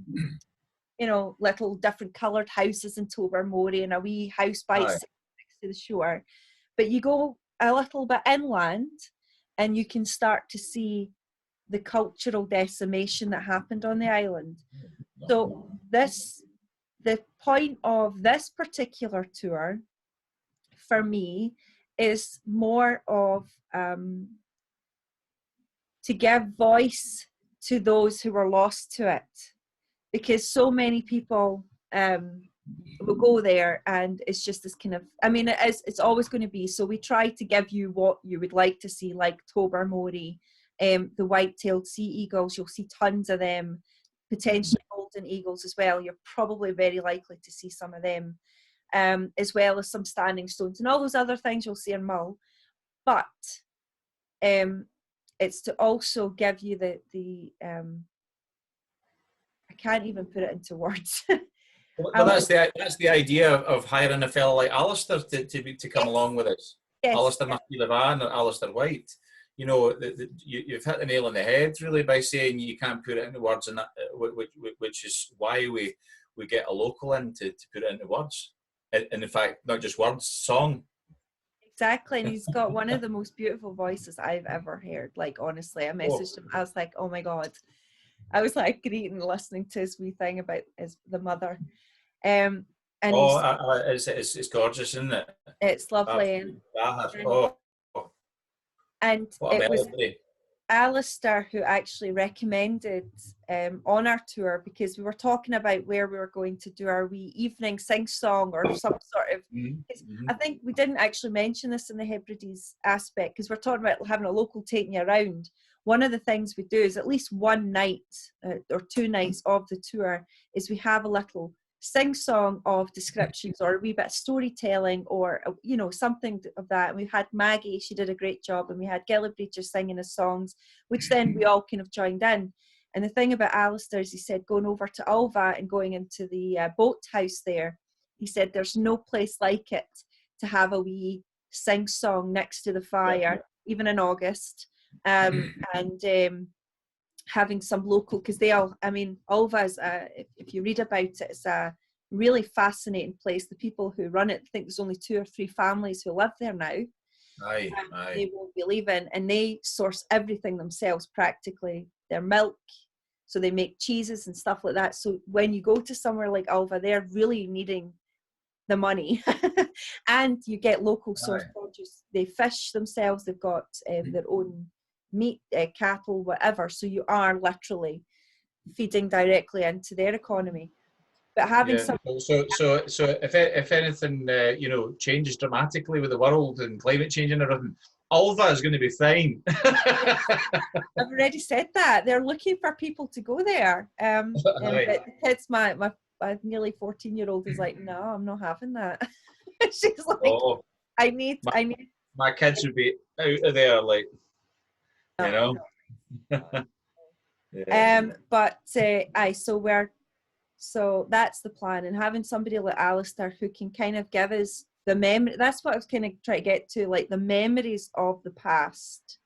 know, little different coloured houses in Tobermory and a wee house by itself next to the shore. But you go a little bit inland and you can start to see the cultural decimation that happened on the island. So the point of this particular tour for me is more of to give voice to those who were lost to it, because so many people will go there and it's just this kind of, I mean, it's always going to be, so we try to give you what you would like to see, like Tobermory, the white-tailed sea eagles, you'll see tons of them, potentially golden eagles as well, you're probably very likely to see some of them, as well as some standing stones and all those other things you'll see in Mull. But it's to also give you the I can't even put it into words. Well, that's the idea of hiring a fellow like Alistair to come along with us. Yes. Alistair McLevan or Alistair White. You know, you've hit the nail on the head really by saying you can't put it into words, and that, which is why we get a local in to put it into words. And in fact, not just words, song. Exactly, and he's got one of the most beautiful voices I've ever heard. Like, honestly, I messaged him. I was like, oh my God. I was like greeting, listening to his wee thing about the mother. And it's gorgeous, isn't it? It's lovely. And it was Alistair who actually recommended on our tour, because we were talking about where we were going to do our wee evening sing-song or some sort of, I think we didn't actually mention this in the Hebrides aspect, because we're talking about having a local taking you around. One of the things we do is at least one night or 2 nights of the tour is we have a little sing-song of descriptions or a wee bit of storytelling or, you know, something of that. And we've had Maggie, she did a great job, and we had Gillibreacher singing his songs, which then we all kind of joined in. And the thing about Alistair is he said going over to Ulva and going into the boat house there, he said there's no place like it to have a wee sing-song next to the fire, even in August, and having some local, because they all, I mean, Ulva is, if you read about it, it's a really fascinating place. The people who run it think there's only 2 or 3 families who live there now. Aye. They won't be leaving, and they source everything themselves practically. Their milk, so they make cheeses and stuff like that. So when you go to somewhere like Ulva, they're really needing the money. And you get local source produce. They fish themselves, they've got their own meat, cattle, whatever, so you are literally feeding directly into their economy. But having some so if anything you know, changes dramatically with the world and climate change and everything, Ulva is going to be fine. I've already said that they're looking for people to go there, and the kids, my nearly 14-year-old is like, no, I'm not having that. She's like, I need my kids would be out of there, like, you know. But so that's the plan, and having somebody like Alistair who can kind of give us the memory. That's what I was kind of trying to get to, like the memories of the past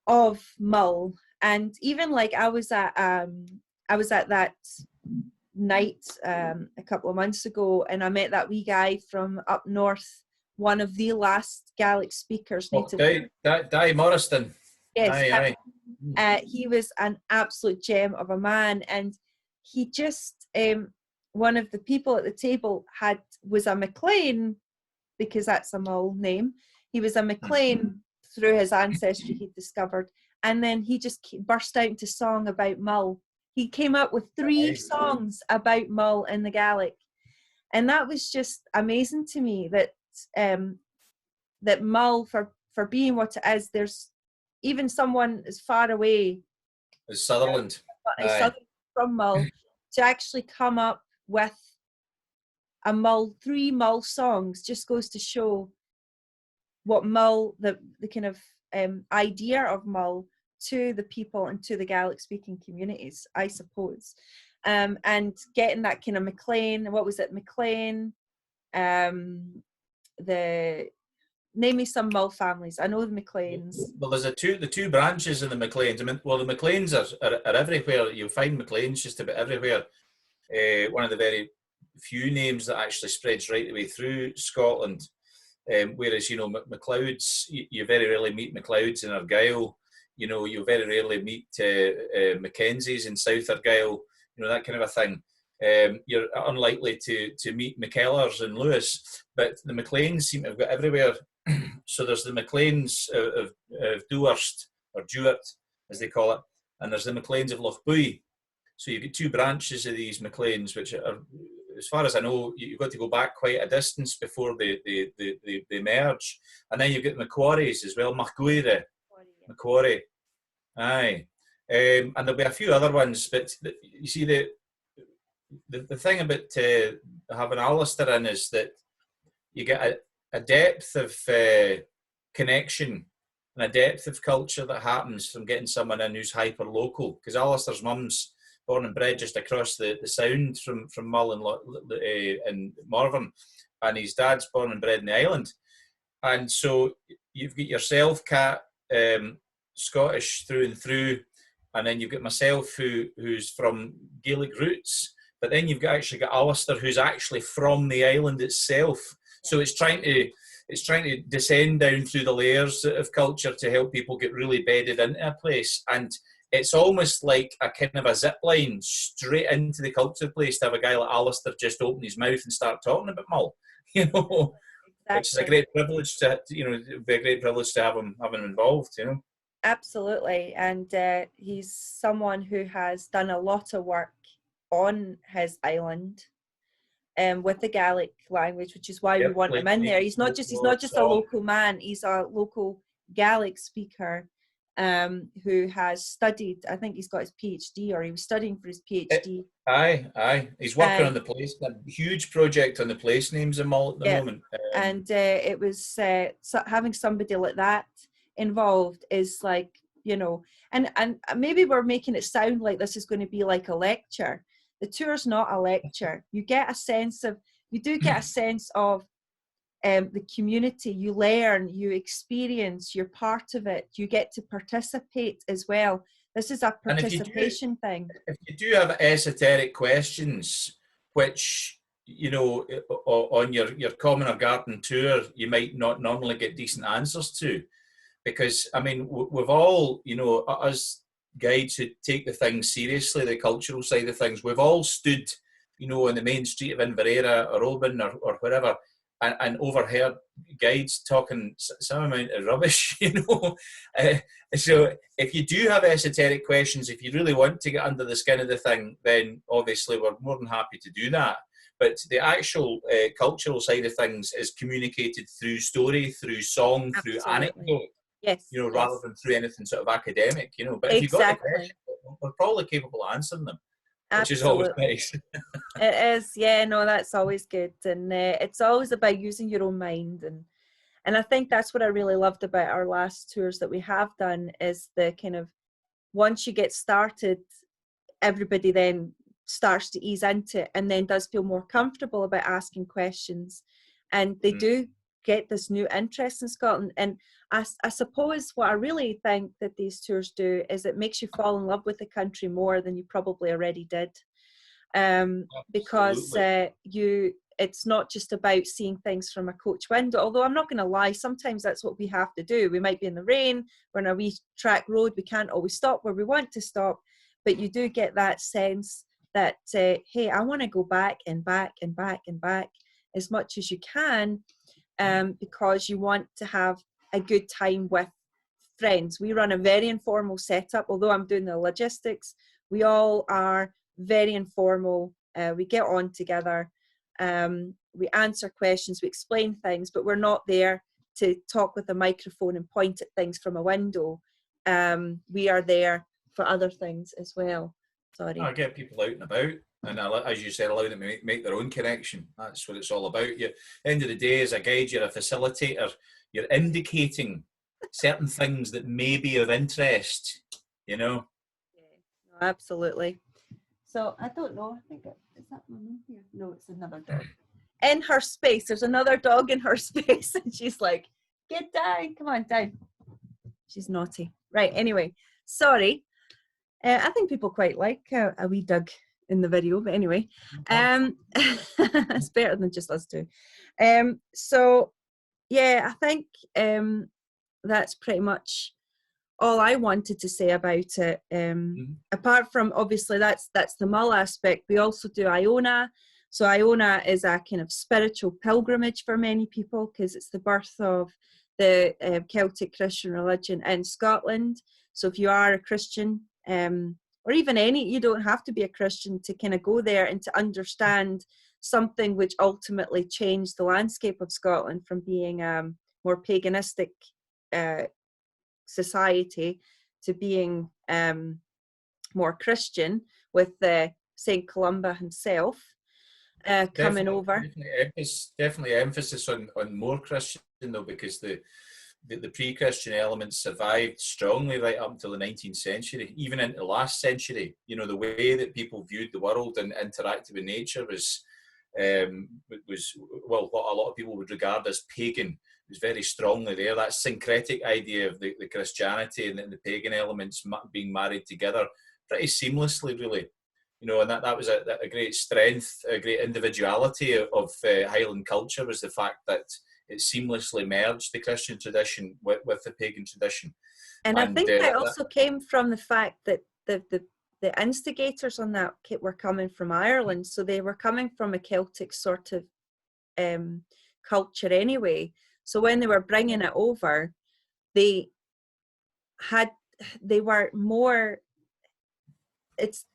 of Mull. And even like I was at that night a couple of months ago, and I met that wee guy from up north, one of the last Gaelic speakers. Di Morriston. Yes, he was an absolute gem of a man, and he just one of the people at the table was a MacLean, because that's a Mull name. He was a MacLean through his ancestry he'd discovered, and then he just burst out into song about Mull. He came up with 3 songs about Mull in the Gaelic, and that was just amazing to me. That Mull, for being what it is, there's even someone as far away as Sutherland, from Mull, to actually come up with a Mull, 3 Mull songs, just goes to show what Mull, the kind of idea of Mull to the people and to the Gaelic speaking communities, I suppose. And getting that kind of MacLean, what was it, MacLean, name me some Mull families. I know the MacLeans. Well, there's the two branches in the MacLeans. I mean, well, the MacLeans are everywhere. You'll find MacLeans just about everywhere. One of the very few names that actually spreads right the way through Scotland. Whereas, you know, MacLeods, you very rarely meet MacLeods in Argyll. You know, you very rarely meet Mackenzies in South Argyll. You know, that kind of a thing. You're unlikely to meet McKellars in Lewis, but the MacLeans seem to have got everywhere. So there's the MacLeans of Dewhurst, or Dewart, as they call it, and there's the MacLeans of Lochbuie. So you get 2 branches of these MacLeans, which are, as far as I know, you've got to go back quite a distance before they merge. And then you've got the Macquaries as well, Macquarie. Aye. And there'll be a few other ones, but you see, the thing about having Alistair in is that you get a depth of connection and a depth of culture that happens from getting someone in who's hyper local. Because Alistair's mum's born and bred just across the sound from Mull and Morven, and his dad's born and bred in the island. And so you've got yourself, Kat, Scottish through and through, and then you've got myself who's from Gaelic roots, but then you've actually got Alistair who's actually from the island itself. So it's trying to descend down through the layers of culture to help people get really bedded into a place. And it's almost like a kind of a zip line straight into the culture place to have a guy like Alistair just open his mouth and start talking about Mull, you know, exactly. Which is a great privilege be a great privilege to have him involved, you know. Absolutely, and he's someone who has done a lot of work on his island, with the Gaelic language, which is why we want him in there. He's not just a local man; he's a local Gaelic speaker, who has studied, I think he's got his PhD, or he was studying for his PhD. Aye. He's working on the place, a huge project on the place names in Mull at the moment. And it was so having somebody like that involved is like, you know, and maybe we're making it sound like this is going to be like a lecture. The tour's not a lecture. You do get a sense of the community. You learn, you experience, you're part of it. You get to participate as well. This is a participation thing. If you do have esoteric questions, which, you know, on your common or garden tour, you might not normally get decent answers to, because, I mean, we've all, you know, us guides who take the things seriously, the cultural side of things, we've all stood, you know, on the main street of Inverera or Oban or wherever, and overheard guides talking some amount of rubbish, you know. So if you do have esoteric questions, if you really want to get under the skin of the thing, then obviously we're more than happy to do that. But the actual cultural side of things is communicated through story, through song, through anecdote. Yes. You know, rather than through anything sort of academic, you know. But if you've got the question, we're probably capable of answering them, which is always nice. It is, yeah, no, that's always good. And it's always about using your own mind. And I think that's what I really loved about our last tours that we have done, is the kind of, once you get started, everybody then starts to ease into it and then does feel more comfortable about asking questions. And they do get this new interest in Scotland. And I suppose what I really think that these tours do is it makes you fall in love with the country more than you probably already did. Because it's not just about seeing things from a coach window, although I'm not going to lie, sometimes that's what we have to do. We might be in the rain, we're on a wee track road, we can't always stop where we want to stop, but you do get that sense that, hey, I want to go back and back and back and back as much as you can, because you want to have a good time with friends. We run a very informal setup, although I'm doing the logistics. We all are very informal. We get on together. We answer questions, we explain things, but we're not there to talk with a microphone and point at things from a window. We are there for other things as well. Sorry. I get people out and about, and as you said, allow them to make their own connection. That's what it's all about. You, at the end of the day, as a guide, you're a facilitator. You're indicating certain things that may be of interest, you know? Yeah, no, absolutely. So, I don't know, I think, is that my mum here? No, it's another dog. In her space, there's another dog in her space, and she's like, get down, come on, down. She's naughty. Right, anyway, sorry. I think people quite like a wee Doug in the video, but anyway. It's better than just us two. So, yeah, I think that's pretty much all I wanted to say about it. Apart from, obviously, that's the Mull aspect. We also do Iona. So Iona is a kind of spiritual pilgrimage for many people, because it's the birth of the Celtic Christian religion in Scotland. So if you are a Christian, or even any, you don't have to be a Christian to kind of go there and to understand something which ultimately changed the landscape of Scotland from being a more paganistic society to being more Christian, with St. Columba himself coming over. Definitely emphasis on more Christian, though, because the pre-Christian elements survived strongly right up until the 19th century, even into the last century. You know, the way that people viewed the world and interacted with nature was well, what a lot of people would regard as pagan. It was very strongly there. That syncretic idea of the Christianity and the pagan elements being married together pretty seamlessly, really. You know, and that was a great strength, a great individuality of Highland culture, was the fact that it seamlessly merged the Christian tradition with the pagan tradition. And I think that also came from the fact that the instigators on that were coming from Ireland, so they were coming from a Celtic sort of culture anyway. So when they were bringing it over, they were more. It's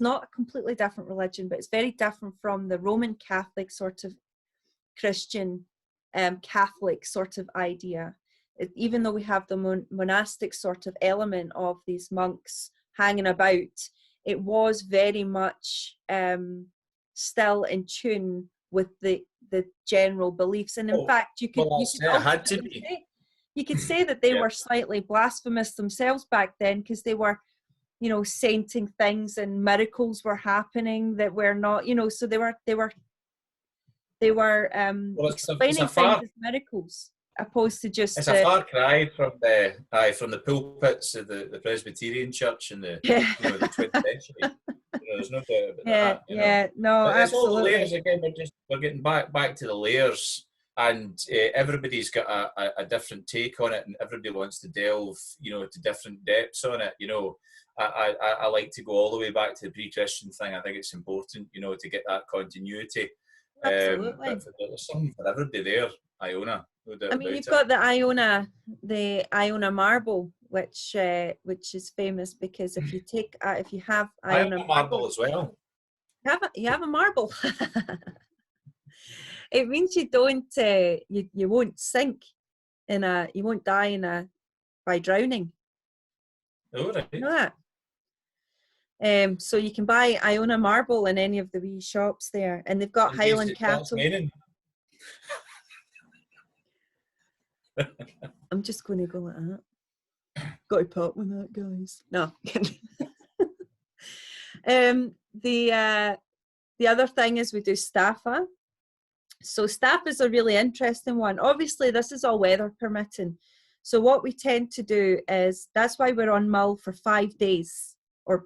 not a completely different religion, but it's very different from the Roman Catholic sort of Christian Catholic sort of idea. even though we have the monastic sort of element of these monks hanging about, it was very much still in tune with the general beliefs. And in fact, you could say that they were slightly blasphemous themselves back then, because they were, you know, sainting things and miracles were happening that were not, you know, so they were explaining things as miracles, opposed to just. It's a far cry from the pulpits of the Presbyterian Church in the the 20th century. There's no doubt about that. No, but absolutely. All the layers again. We're getting back to the layers, and everybody's got a different take on it, and everybody wants to delve, to different depths on it. I like to go all the way back to the pre-Christian thing. I think it's important, to get that continuity. Absolutely. But there's something for everybody there, Iona. No doubt. I mean, you've got the Iona marble, which is famous because if you have Iona marble as well. You have a marble. It means you don't you won't sink you won't die by drowning. Oh, right. You know that? So you can buy Iona marble in any of the wee shops there, and they've got Highland cattle. I'm just going to go like that. Got to part with that, guys. No. The other thing is we do staffa. So staffa is a really interesting one. Obviously, this is all weather permitting. So what we tend to do is, that's why we're on Mull for 5 days, or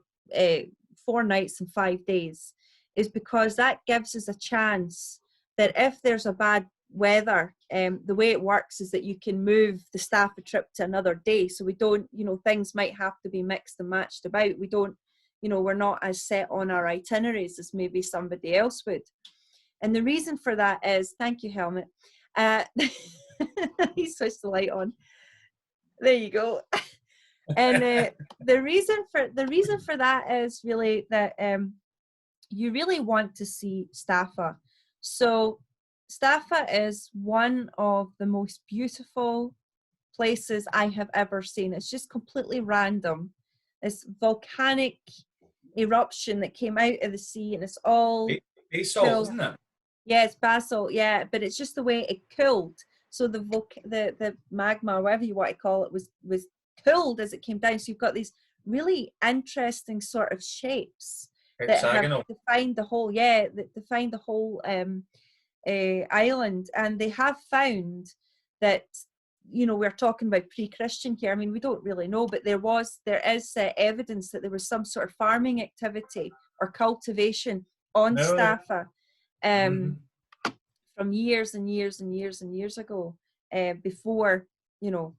4 nights and 5 days, is because that gives us a chance that if there's a bad weather, the way it works is that you can move the staffa trip to another day. So we don't, things might have to be mixed and matched about. We don't, we're not as set on our itineraries as maybe somebody else would. And the reason for that is, thank you, Helmut. He switched the light on. There you go. And the reason for that is really that you really want to see staffa. So staffa is one of the most beautiful places I have ever seen. It's just completely random. It's volcanic eruption that came out of the sea, and it's all basalt, isn't it? Yeah, it's basalt. Yeah, but it's just the way it cooled. So the magma, or whatever you want to call it, was cooled as it came down. So you've got these really interesting sort of shapes that have defined the whole. Yeah, that define the whole island, and they have found that, we're talking about pre-Christian here. I mean, we don't really know, but there is evidence that there was some sort of farming activity or cultivation on staffa from years and years and years and years ago, before we know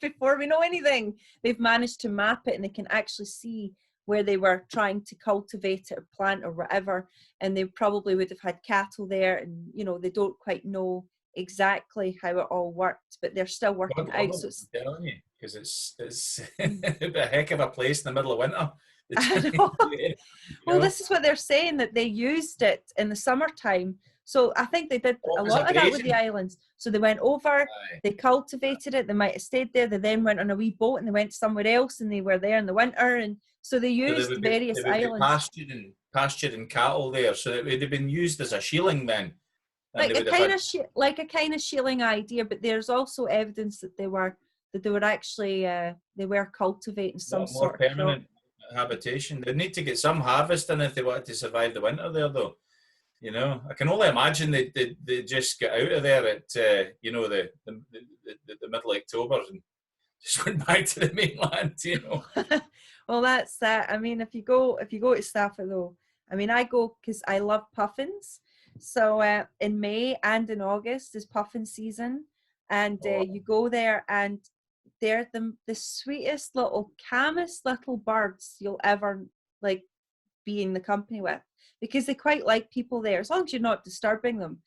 before we know anything. They've managed to map it, and they can actually see where they were trying to cultivate it or plant or whatever, and they probably would have had cattle there, and they don't quite know exactly how it all worked, but they're still working out. So because it's a heck of a place in the middle of winter. Well, this is what they're saying, that they used it in the summertime. So I think they did a lot of that with the islands. So they went over, they cultivated it, they might have stayed there, they then went on a wee boat and they went somewhere else, and they were there in the winter, and so they used various islands. Pastured and cattle there, so it would have been used as a shieling then. Like a kind of shieling idea, but there's also evidence that they were actually they were cultivating some sort of permanent habitation. They need to get some harvest in if they wanted to survive the winter there, though. I can only imagine they just get out of there at the middle of October and just went back to the mainland. Well, that's that. I mean, if you go to Staffa, though, I mean, I go because I love puffins. So in May and in August is puffin season, and you go there, and they're the sweetest little, calmest little birds you'll ever be in the company with, because they quite like people there, as long as you're not disturbing them,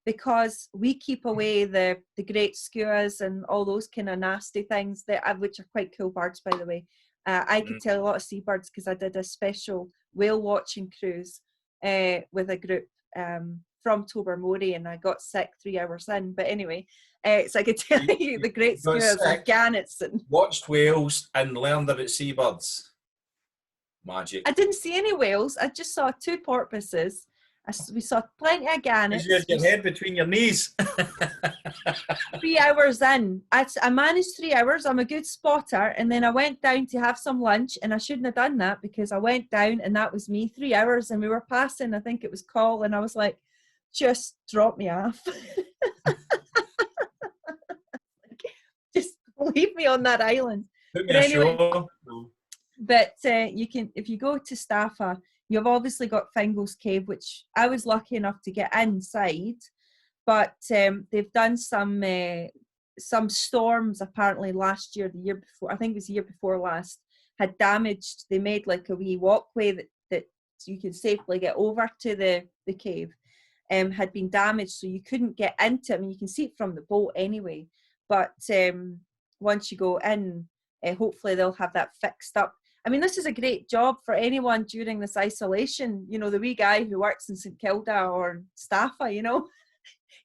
because we keep away the great skuas and all those kind of nasty things which are quite cool birds, by the way. I could tell a lot of seabirds because I did a special whale watching cruise with a group from Tobermory and I got sick 3 hours in. But anyway, so I could tell you the great skewers and gannets. And watched whales and learned about seabirds. Magic. I didn't see any whales. I just saw 2 porpoises. We saw plenty of gannets. You had your head between your knees. 3 hours in. I managed 3 hours. I'm a good spotter. And then I went down to have some lunch, and I shouldn't have done that because I went down and that was me. 3 hours, and we were passing, I think it was Call, and I was like, just drop me off. Just leave me on that island. Put me ashore. But you can, if you go to Staffa, you've obviously got Fingal's Cave, which I was lucky enough to get inside. But they've done some storms apparently last year, the year before, I think it was the year before last, had damaged. They made like a wee walkway that you could safely get over to the cave. Had been damaged, so you couldn't get into it. I mean, you can see it from the boat anyway. But once you go in, hopefully they'll have that fixed up. I mean, this is a great job for anyone during this isolation. You know, the wee guy who works in St Kilda or Staffa, you know,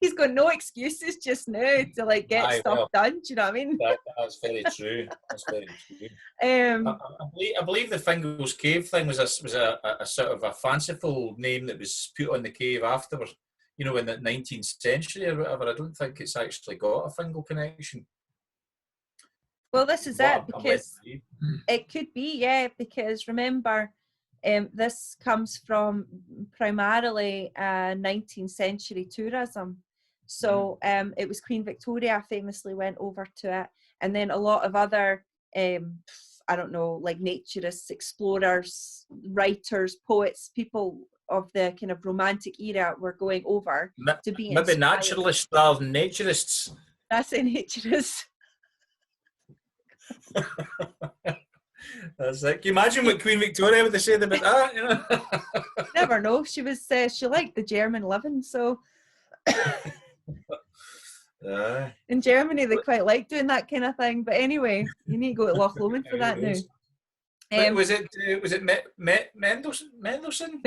he's got no excuses just now to like get stuff done. Do you know what I mean? That's very true. That's very true. I believe the Fingal's Cave thing was a sort of a fanciful name that was put on the cave afterwards. You know, in the 19th century or whatever. I don't think it's actually got a Fingal connection. Well, this is it, because it could be, yeah, because remember, this comes from primarily 19th century tourism. So it was Queen Victoria famously went over to it, and then a lot of other, I don't know, like naturists, explorers, writers, poets, people of the kind of romantic era were going over to be maybe inspired. Naturalists rather than naturists. That's a naturist. That's it. Can you imagine what Queen Victoria would have said about that? You know? Never know. She was she liked the German living, so in Germany they quite like doing that kind of thing. But anyway, you need to go to Loch Lomond for that now. Was it Mendelssohn? Mendelssohn,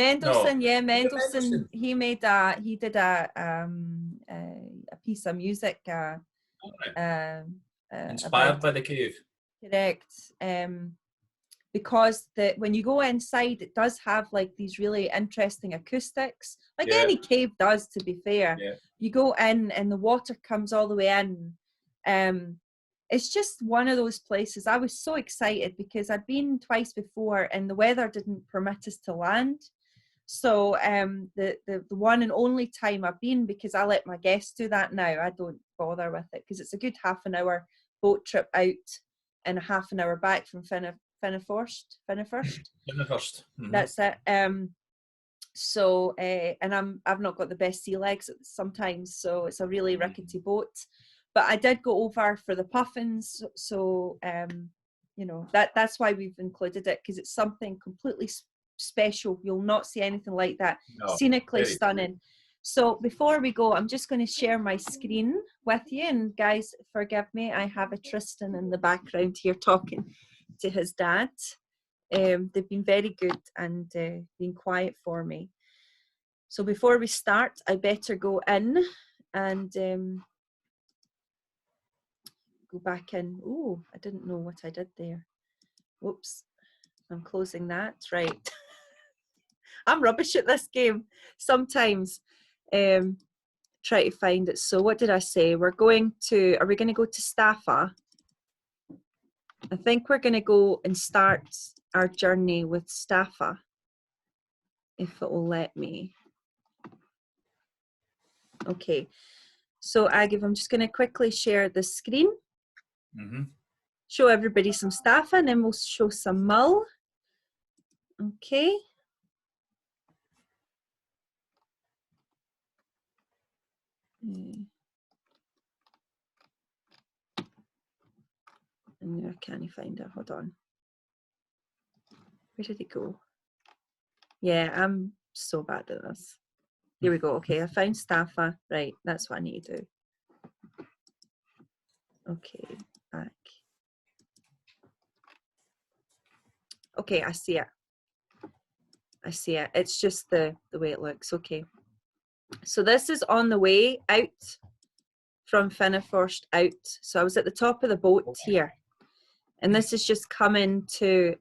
no. Yeah, Mendelssohn. He did a piece of music. Inspired by the cave. Correct. Because when you go inside, it does have like these really interesting acoustics, like any cave does, to be fair. Yeah. You go in and the water comes all the way in. It's just one of those places. I was so excited because I'd been twice before and the weather didn't permit us to land. So the one and only time I've been, because I let my guests do that now, I don't bother with it because it's a good half an hour boat trip out and a half an hour back from Finnefirst. Mm-hmm. That's it. So and I've not got the best sea legs sometimes, so it's a really rickety boat. But I did go over for the puffins, so you know, that's why we've included it, because it's something completely special. You'll not see anything like that. No, scenically stunning. Cool. So before we go, I'm just going to share my screen with you, and guys, forgive me, I have a Tristan in the background here talking to his dad. They've been very good and been quiet for me. So before we start, I better go in and go back in. Oh, I didn't know what I did there. Whoops, I'm closing that. Right. I'm rubbish at this game sometimes. Try to find it. So what did I say? Are we going to go to Staffa? I think we're going to go and start our journey with Staffa, if it will let me. Okay. So Àdhamh, I'm just going to quickly share the screen. Mm-hmm. Show everybody some Staffa, and then we'll show some Mull. Okay. And I can't find it. Hold on. Where did it go? Yeah, I'm so bad at this. Here we go. Okay, I found Staffa. Right, that's what I need to do. Okay, back. Okay, I see it. I see it. It's just the way it looks. Okay. So this is on the way out from Finneforst out. So I was at the top of the boat here. And this is just coming to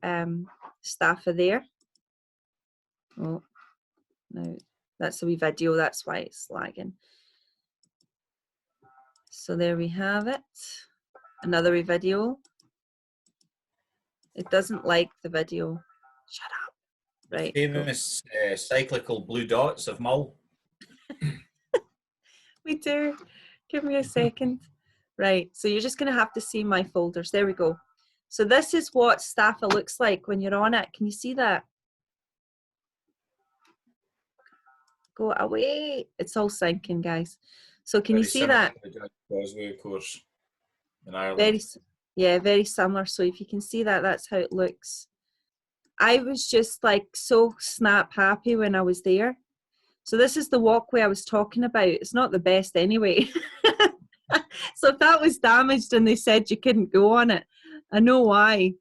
Staffa there. Oh, no, that's a wee video, that's why it's lagging. So there we have it. Another wee video. It doesn't like the video. Shut up. Right. Famous cyclical blue dots of Mull. We do. Give me a second. Right. So you're just going to have to see my folders. There we go. So this is what Staffa looks like when you're on it. Can you see that? Go away. It's all sinking, guys. So can you see that? Causeway, of course, in Ireland. Very similar. So if you can see that, that's how it looks. I was just like so snap happy when I was there. So this is the walkway I was talking about. It's not the best anyway. So if that was damaged and they said you couldn't go on it, I know why.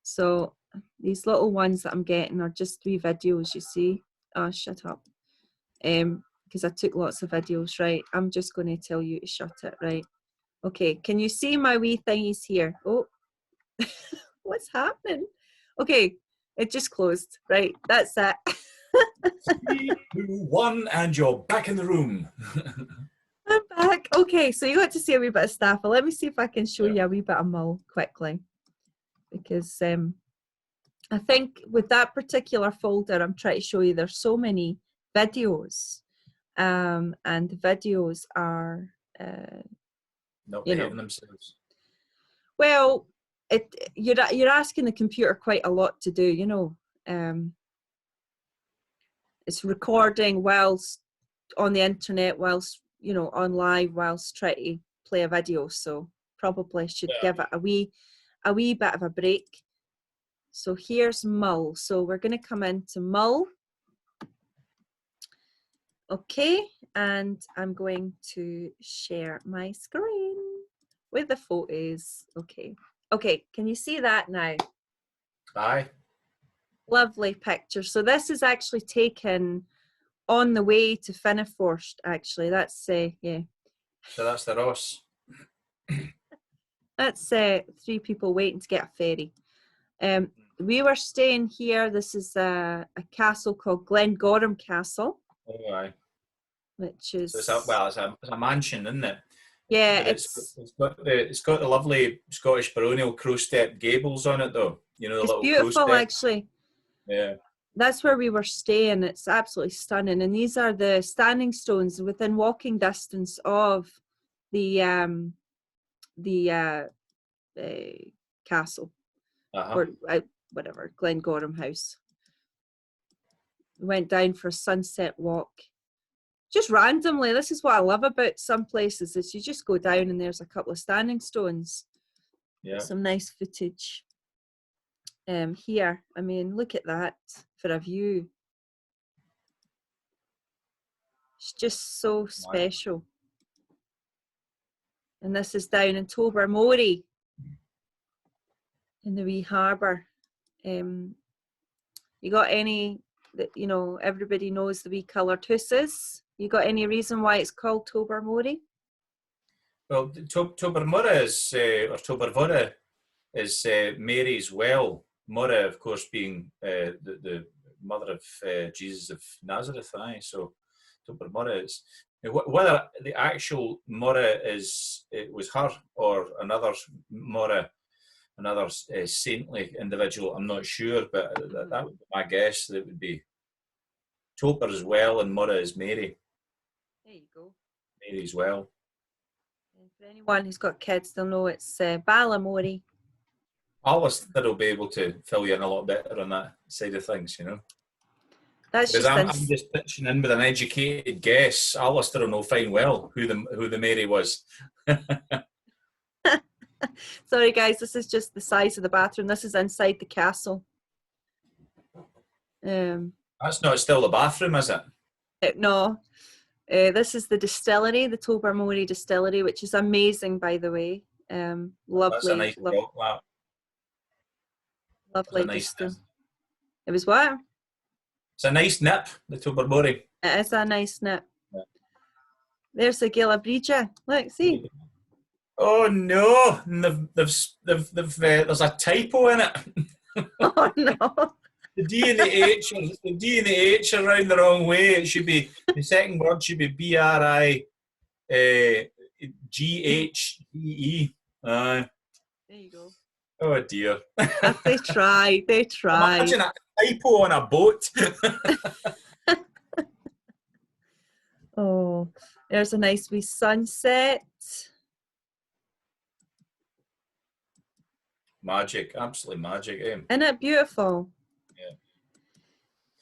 So these little ones that I'm getting are just 3 videos, you see. Oh, shut up. Because I took lots of videos, right? I'm just going to tell you to shut it, right? Okay, can you see my wee thingies here? Oh, what's happening? Okay, it just closed, right? That's it. 3, 2, 1, and you're back in the room. I'm back. Okay, so you got to see a wee bit of Staffa. Let me see if I can show you a wee bit of Mull quickly. Because I think with that particular folder, I'm trying to show you there's so many videos. And the videos are... not behaving themselves. Well, you're asking the computer quite a lot to do, you know. It's recording whilst on the internet, whilst, you know, on live, whilst trying to play a video. So probably should give it a wee bit of a break. So here's Mull. So we're going to come into Mull. Okay, and I'm going to share my screen with the photos. Okay, can you see that now? Aye. Lovely picture. So this is actually taken on the way to Finneforst, actually. That's, yeah. So that's the Ross. That's 3 people waiting to get a ferry. We were staying here. This is a castle called Gorham Castle. Oh, aye. Which is... So it's a mansion, isn't it? Yeah, it's got the lovely Scottish baronial crow-step gables on it, though. You know, the it's little beautiful, actually. Yeah. That's where we were staying. It's absolutely stunning. And these are the standing stones within walking distance of the castle. Or whatever, Gorham House. We went down for a sunset walk. Just randomly. This is what I love about some places is you just go down and there's a couple of standing stones. Yeah. Some nice footage. Here, I mean, look at that for a view. It's just so special. And this is down in Tobermory in the wee harbour. You got any that, you know, everybody knows the wee coloured hooses? You got any reason why it's called Tobermory? Well, Tobermory is, or Tobermory is Mary's well. Mora, of course, being the mother of Jesus of Nazareth. Aye, so Tobermory is. Whether the actual Mora was her or another Mora, another saintly individual, I'm not sure, but that would be my guess. That it would be Toper as well, and Mora is Mary. There you go. Mary as well. And for anyone who's got kids, they'll know it's Ballamory. Alistair will be able to fill you in a lot better on that side of things, you know. That's because just I'm just pitching in with an educated guess. Alistair will know fine well who the Mary was. Sorry guys, this is just the size of the bathroom. This is inside the castle. That's not still the bathroom, is it? No. This is the distillery, the Tobermory distillery, which is amazing, by the way. Lovely. That's a nice rock, that. Lovely nice distillery. It was what? It's a nice nip, the Tobermory. It is a nice nip. Yeah. There's the Galabrija. Look, see. Oh no! There's a typo in it. Oh no. The D and the H are round the wrong way. It should be, the second word should be BRIGHDE. There you go. Oh dear. They try. Imagine a typo on a boat. Oh, there's a nice wee sunset. Magic, absolutely magic, eh? Isn't it beautiful? Yeah.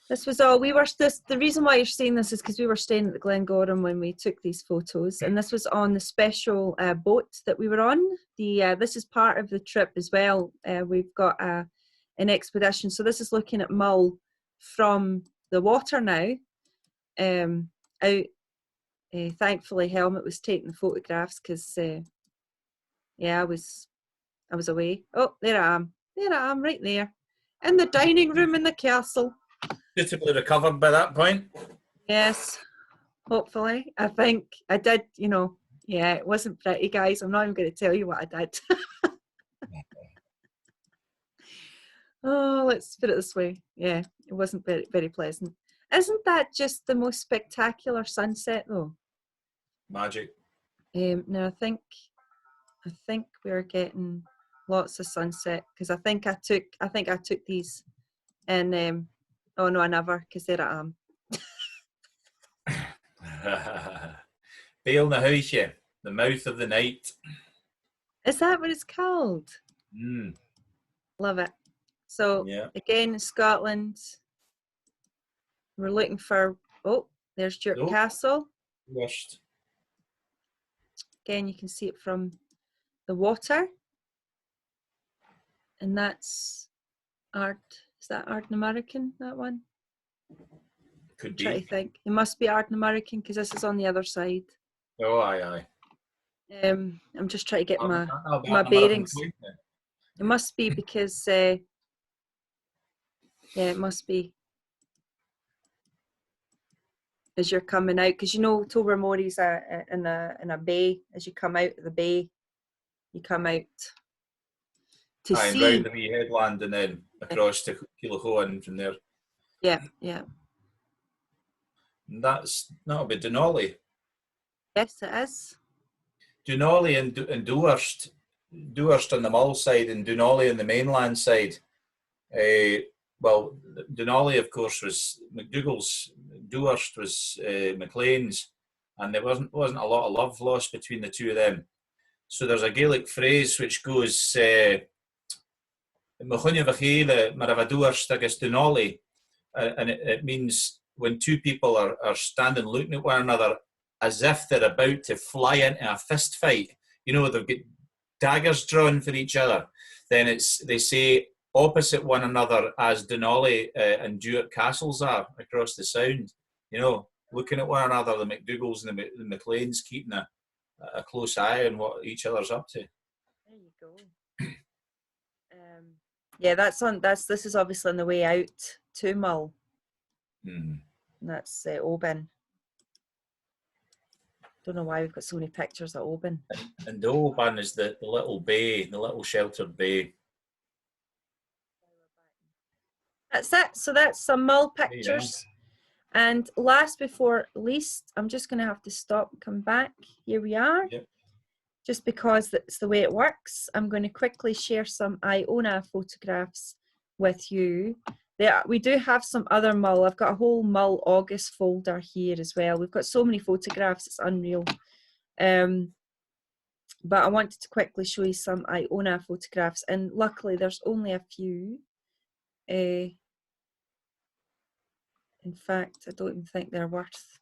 This was all, the reason why you're seeing this is because we were staying at the Glen Gorham when we took these photos, and this was on the special boat that we were on. This is part of the trip as well. We've got an expedition, so this is looking at Mull from the water now. Thankfully Helmut was taking the photographs because I was away. Oh, there I am right there in the dining room in the castle. Suitably recovered by that point? Yes, hopefully. I think I did, it wasn't pretty, guys. I'm not even going to tell you what I did. Oh, let's put it this way. Yeah, it wasn't very, very pleasant. Isn't that just the most spectacular sunset though? Magic. No, I think we're getting lots of sunset because I think I took these and oh no, I never, because there I am. Bale na house, the mouth of the night. Is that what it's called? Love it. So again, Scotland, we're looking for, oh, there's Duke Castle. Worst. Again, you can see it from the water. And that's is that Àdhamh American, that one? Could be. Try to think. It must be Àdhamh American because this is on the other side. Oh, aye. I'm just trying to get my bearings. It must be because, it must be as you're coming out, because Tobermory's in a bay. As you come out of the bay, you come out to sea. Round the wee headland and then across to Keilachone from there. Yeah. And that'll be Dunolly. Yes, it is. Dunolly and Dúrst. Dúrst on the Mull side and Dunolly on the mainland side. Well, Dunolly, of course, was MacDougall's. Dúrst was MacLean's, and there wasn't a lot of love lost between the two of them. So there's a Gaelic phrase which goes "Machunne vachele marava Dúrst agus Dunolly," and it means when two people are standing looking at one another as if they're about to fly into a fist fight. They've got daggers drawn for each other. Then they say opposite one another as Dunolly and Duke castles are across the Sound. Looking at one another, the MacDougalls and the MacLeans keeping a close eye on what each other's up to. There you go. This is obviously on the way out to Mull. And that's Oban. Don't know why we've got so many pictures of Oban. And the Oban is the little bay, the little sheltered bay. That's it. So that's some Mull pictures. Yeah. And last before least, I'm just going to have to stop and come back. Here we are. Yep. Just because that's the way it works, I'm going to quickly share some Iona photographs with you. We do have some other Mull. I've got a whole Mull August folder here as well. We've got so many photographs, it's unreal. But I wanted to quickly show you some Iona photographs, and luckily there's only a few. In fact, I don't even think they're worth.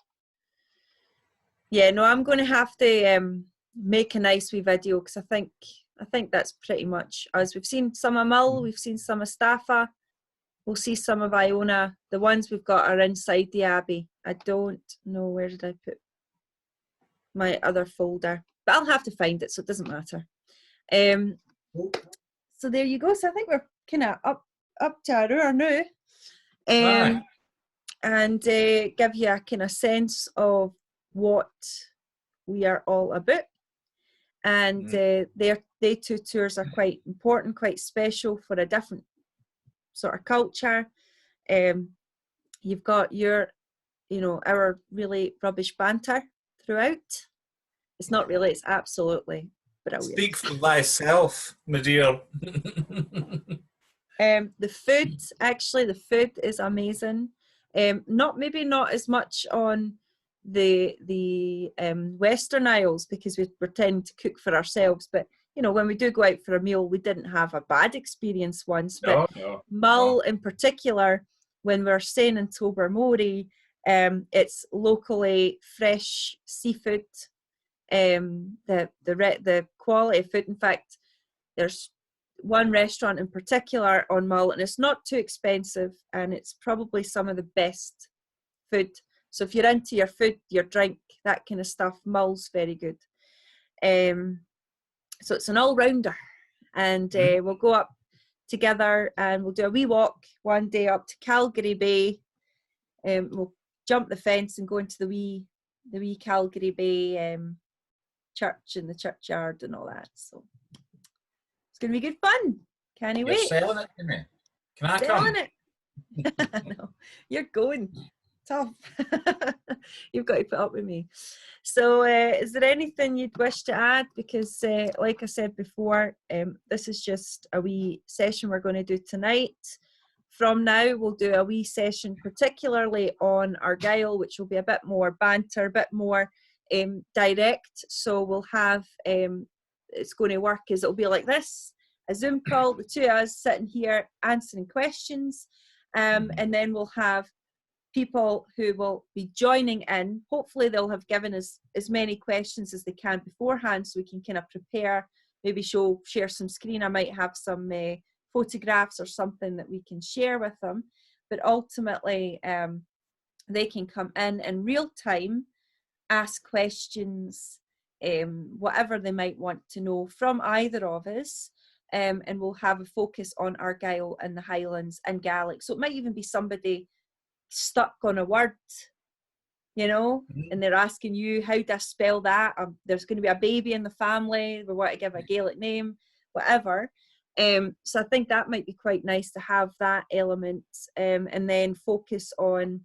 Yeah, no, I'm going to have to make a nice wee video because I think that's pretty much us. We've seen some of Mull, we've seen some of Staffa. We'll see some of Iona. The ones we've got are inside the Abbey. I don't know, where did I put my other folder? But I'll have to find it, so it doesn't matter. So there you go. So I think we're kind of up to our hour now. and give you a kind of sense of what we are all about. And they two tours are quite important, quite special for a different sort of culture. You've got our really rubbish banter throughout. It's not really, it's absolutely brilliant. Speak for thyself, my dear. The food is amazing. Maybe not as much on the Western Isles, because we're tending to cook for ourselves, but when we do go out for a meal, we didn't have a bad experience once. But Mull in particular, when we're staying in Tobermory, it's locally fresh seafood. The quality of food. In fact, there's one restaurant in particular on Mull, and it's not too expensive, and it's probably some of the best food. So if you're into your food, your drink, that kind of stuff, Mull's very good. So it's an all-rounder, and we'll go up together and we'll do a wee walk one day up to Calgary Bay. We'll jump the fence and go into the wee Calgary Bay church and the churchyard and all that. So it's going to be good fun. Can't wait. You're selling it to me. Can I selling come? It. No, you're going. Tough. You've got to put up with me. So is there anything you'd wish to add? Because like I said before, this is just a wee session we're going to do tonight. From now, we'll do a wee session particularly on Argyll, which will be a bit more banter, a bit more direct. So we'll have, it's going to work as it'll be like this, a Zoom call, the two of us sitting here answering questions, and then we'll have people who will be joining in. Hopefully they'll have given us as many questions as they can beforehand, so we can kind of prepare, maybe share some screen. I might have some photographs or something that we can share with them, but ultimately they can come in real time, ask questions, whatever they might want to know from either of us, and we'll have a focus on Argyll and the Highlands and Gaelic. So it might even be somebody stuck on a word, and they're asking you, how do I spell that? There's going to be a baby in the family, we want to give a Gaelic name, whatever. So I think that might be quite nice to have that element, and then focus on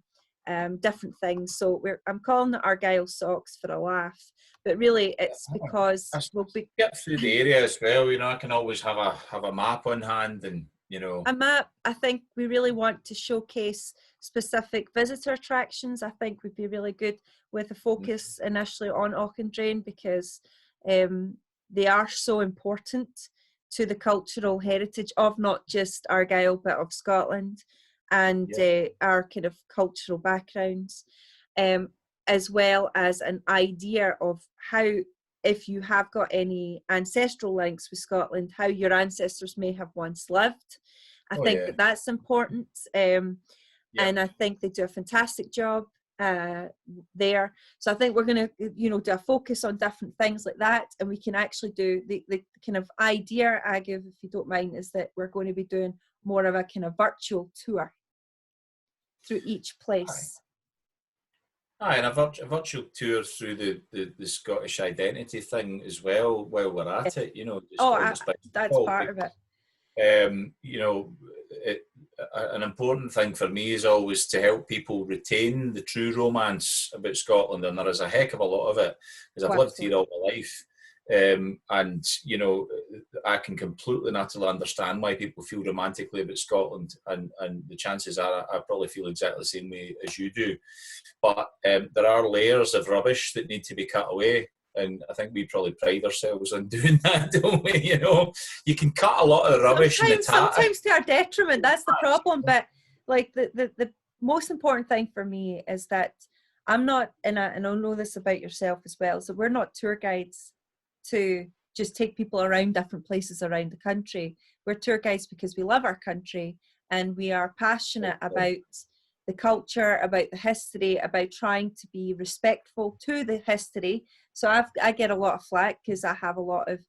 different things. So I'm calling it Argyll Socks for a laugh, but really it's because we'll get through the area as well. I can always have a map on hand, and a map. I think we really want to showcase specific visitor attractions. I think would be really good with a focus initially on Auchendrane, because they are so important to the cultural heritage of not just Argyll but of Scotland, and our kind of cultural backgrounds, as well as an idea of how, if you have got any ancestral links with Scotland, how your ancestors may have once lived. I think that's important, and I think they do a fantastic job there. So I think we're going to, do a focus on different things like that, and we can actually do the kind of idea, Àdhamh, if you don't mind, is that we're going to be doing more of a kind of virtual tour through each place. Aye, and a virtual tour through the Scottish identity thing as well while we're at it, that's part of it. An important thing for me is always to help people retain the true romance about Scotland, and there is a heck of a lot of it, because I've lived here all my life. And I can completely and utterly understand why people feel romantically about Scotland, and the chances are I probably feel exactly the same way as you do. But there are layers of rubbish that need to be cut away, and I think we probably pride ourselves on doing that, don't we? You can cut a lot of rubbish sometimes to our detriment. That's the problem. But like the most important thing for me is that I'm not, and I know this about yourself as well, so we're not tour guides to just take people around different places around the country. We're tour guides because we love our country, and we are passionate about the culture, about the history, about trying to be respectful to the history. So I get a lot of flack because I have a lot of,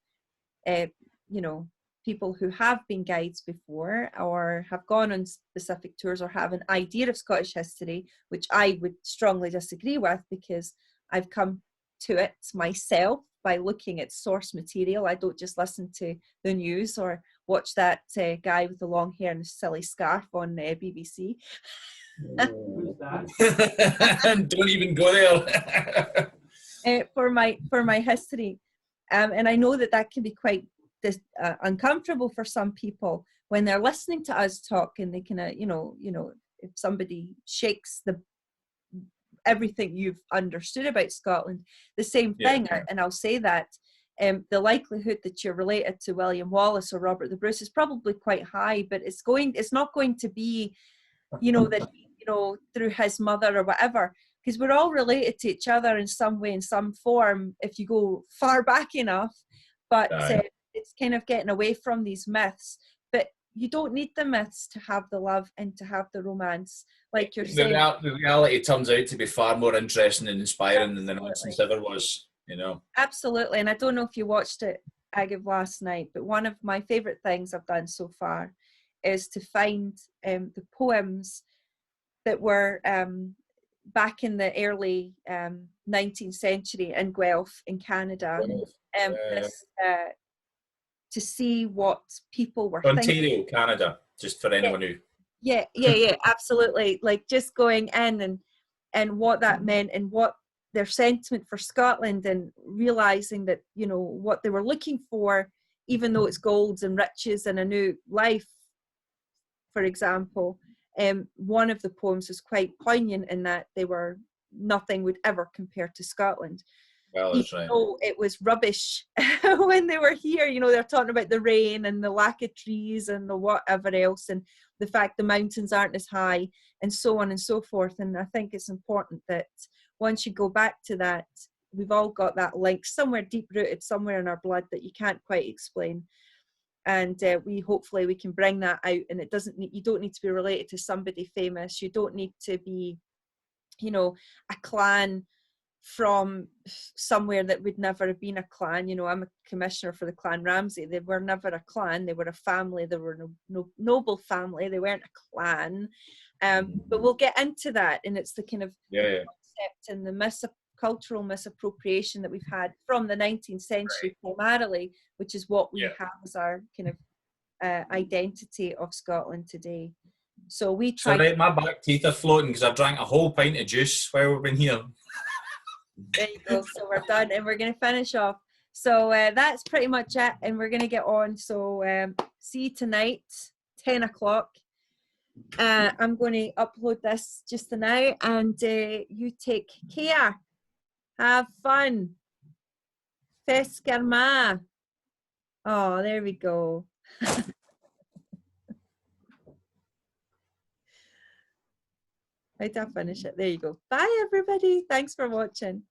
people who have been guides before or have gone on specific tours or have an idea of Scottish history, which I would strongly disagree with, because I've come to it myself by looking at source material. I don't just listen to the news or watch that guy with the long hair and the silly scarf on BBC. Who's that? Don't even go there. For my history, and I know that can be quite uncomfortable for some people when they're listening to us talk, and they kind of, if somebody shakes everything you've understood about Scotland, the same thing. And I'll say that the likelihood that you're related to William Wallace or Robert the Bruce is probably quite high, but it's not going to be, that through his mother or whatever, because we're all related to each other in some way, in some form, if you go far back enough. But it's kind of getting away from these myths. But you don't need the myths to have the love and to have the romance, like you're saying. The reality turns out to be far more interesting and inspiring than the nonsense ever was, Absolutely. And I don't know if you watched it, Àdhamh, last night, but one of my favourite things I've done so far is to find the poems that were back in the early 19th century in Guelph in Canada. To see what people were Ontario, thinking. Canada, just for anyone who... Yeah, absolutely. Like just going in and what that meant and what their sentiment for Scotland, and realising that, what they were looking for, even though it's golds and riches and a new life, for example. One of the poems was quite poignant in that nothing would ever compare to Scotland. Well, that's right. So it was rubbish when they were here. They're talking about the rain and the lack of trees and the whatever else, and the fact the mountains aren't as high, and so on and so forth. And I think it's important that once you go back to that, we've all got that link somewhere deep rooted, somewhere in our blood that you can't quite explain. And hopefully we can bring that out. And you don't need to be related to somebody famous. You don't need to be, a clan from somewhere that would never have been a clan. I'm a commissioner for the Clan Ramsay. They were never a clan. They were a family. They were no noble family. They weren't a clan. But we'll get into that. And it's the kind of concept and the cultural misappropriation that we've had from the 19th century primarily, which is what we have as our kind of identity of Scotland today. So we try. So my back teeth are floating because I've drank a whole pint of juice while we've been here. There you go. So we're done, and we're going to finish off. So that's pretty much it, and we're going to get on. So see you tonight, 10 o'clock. I'm going to upload this just now, and you take care. Have fun. Fescarma. Oh, there we go. Right, I'll finish it. There you go. Bye, everybody. Thanks for watching.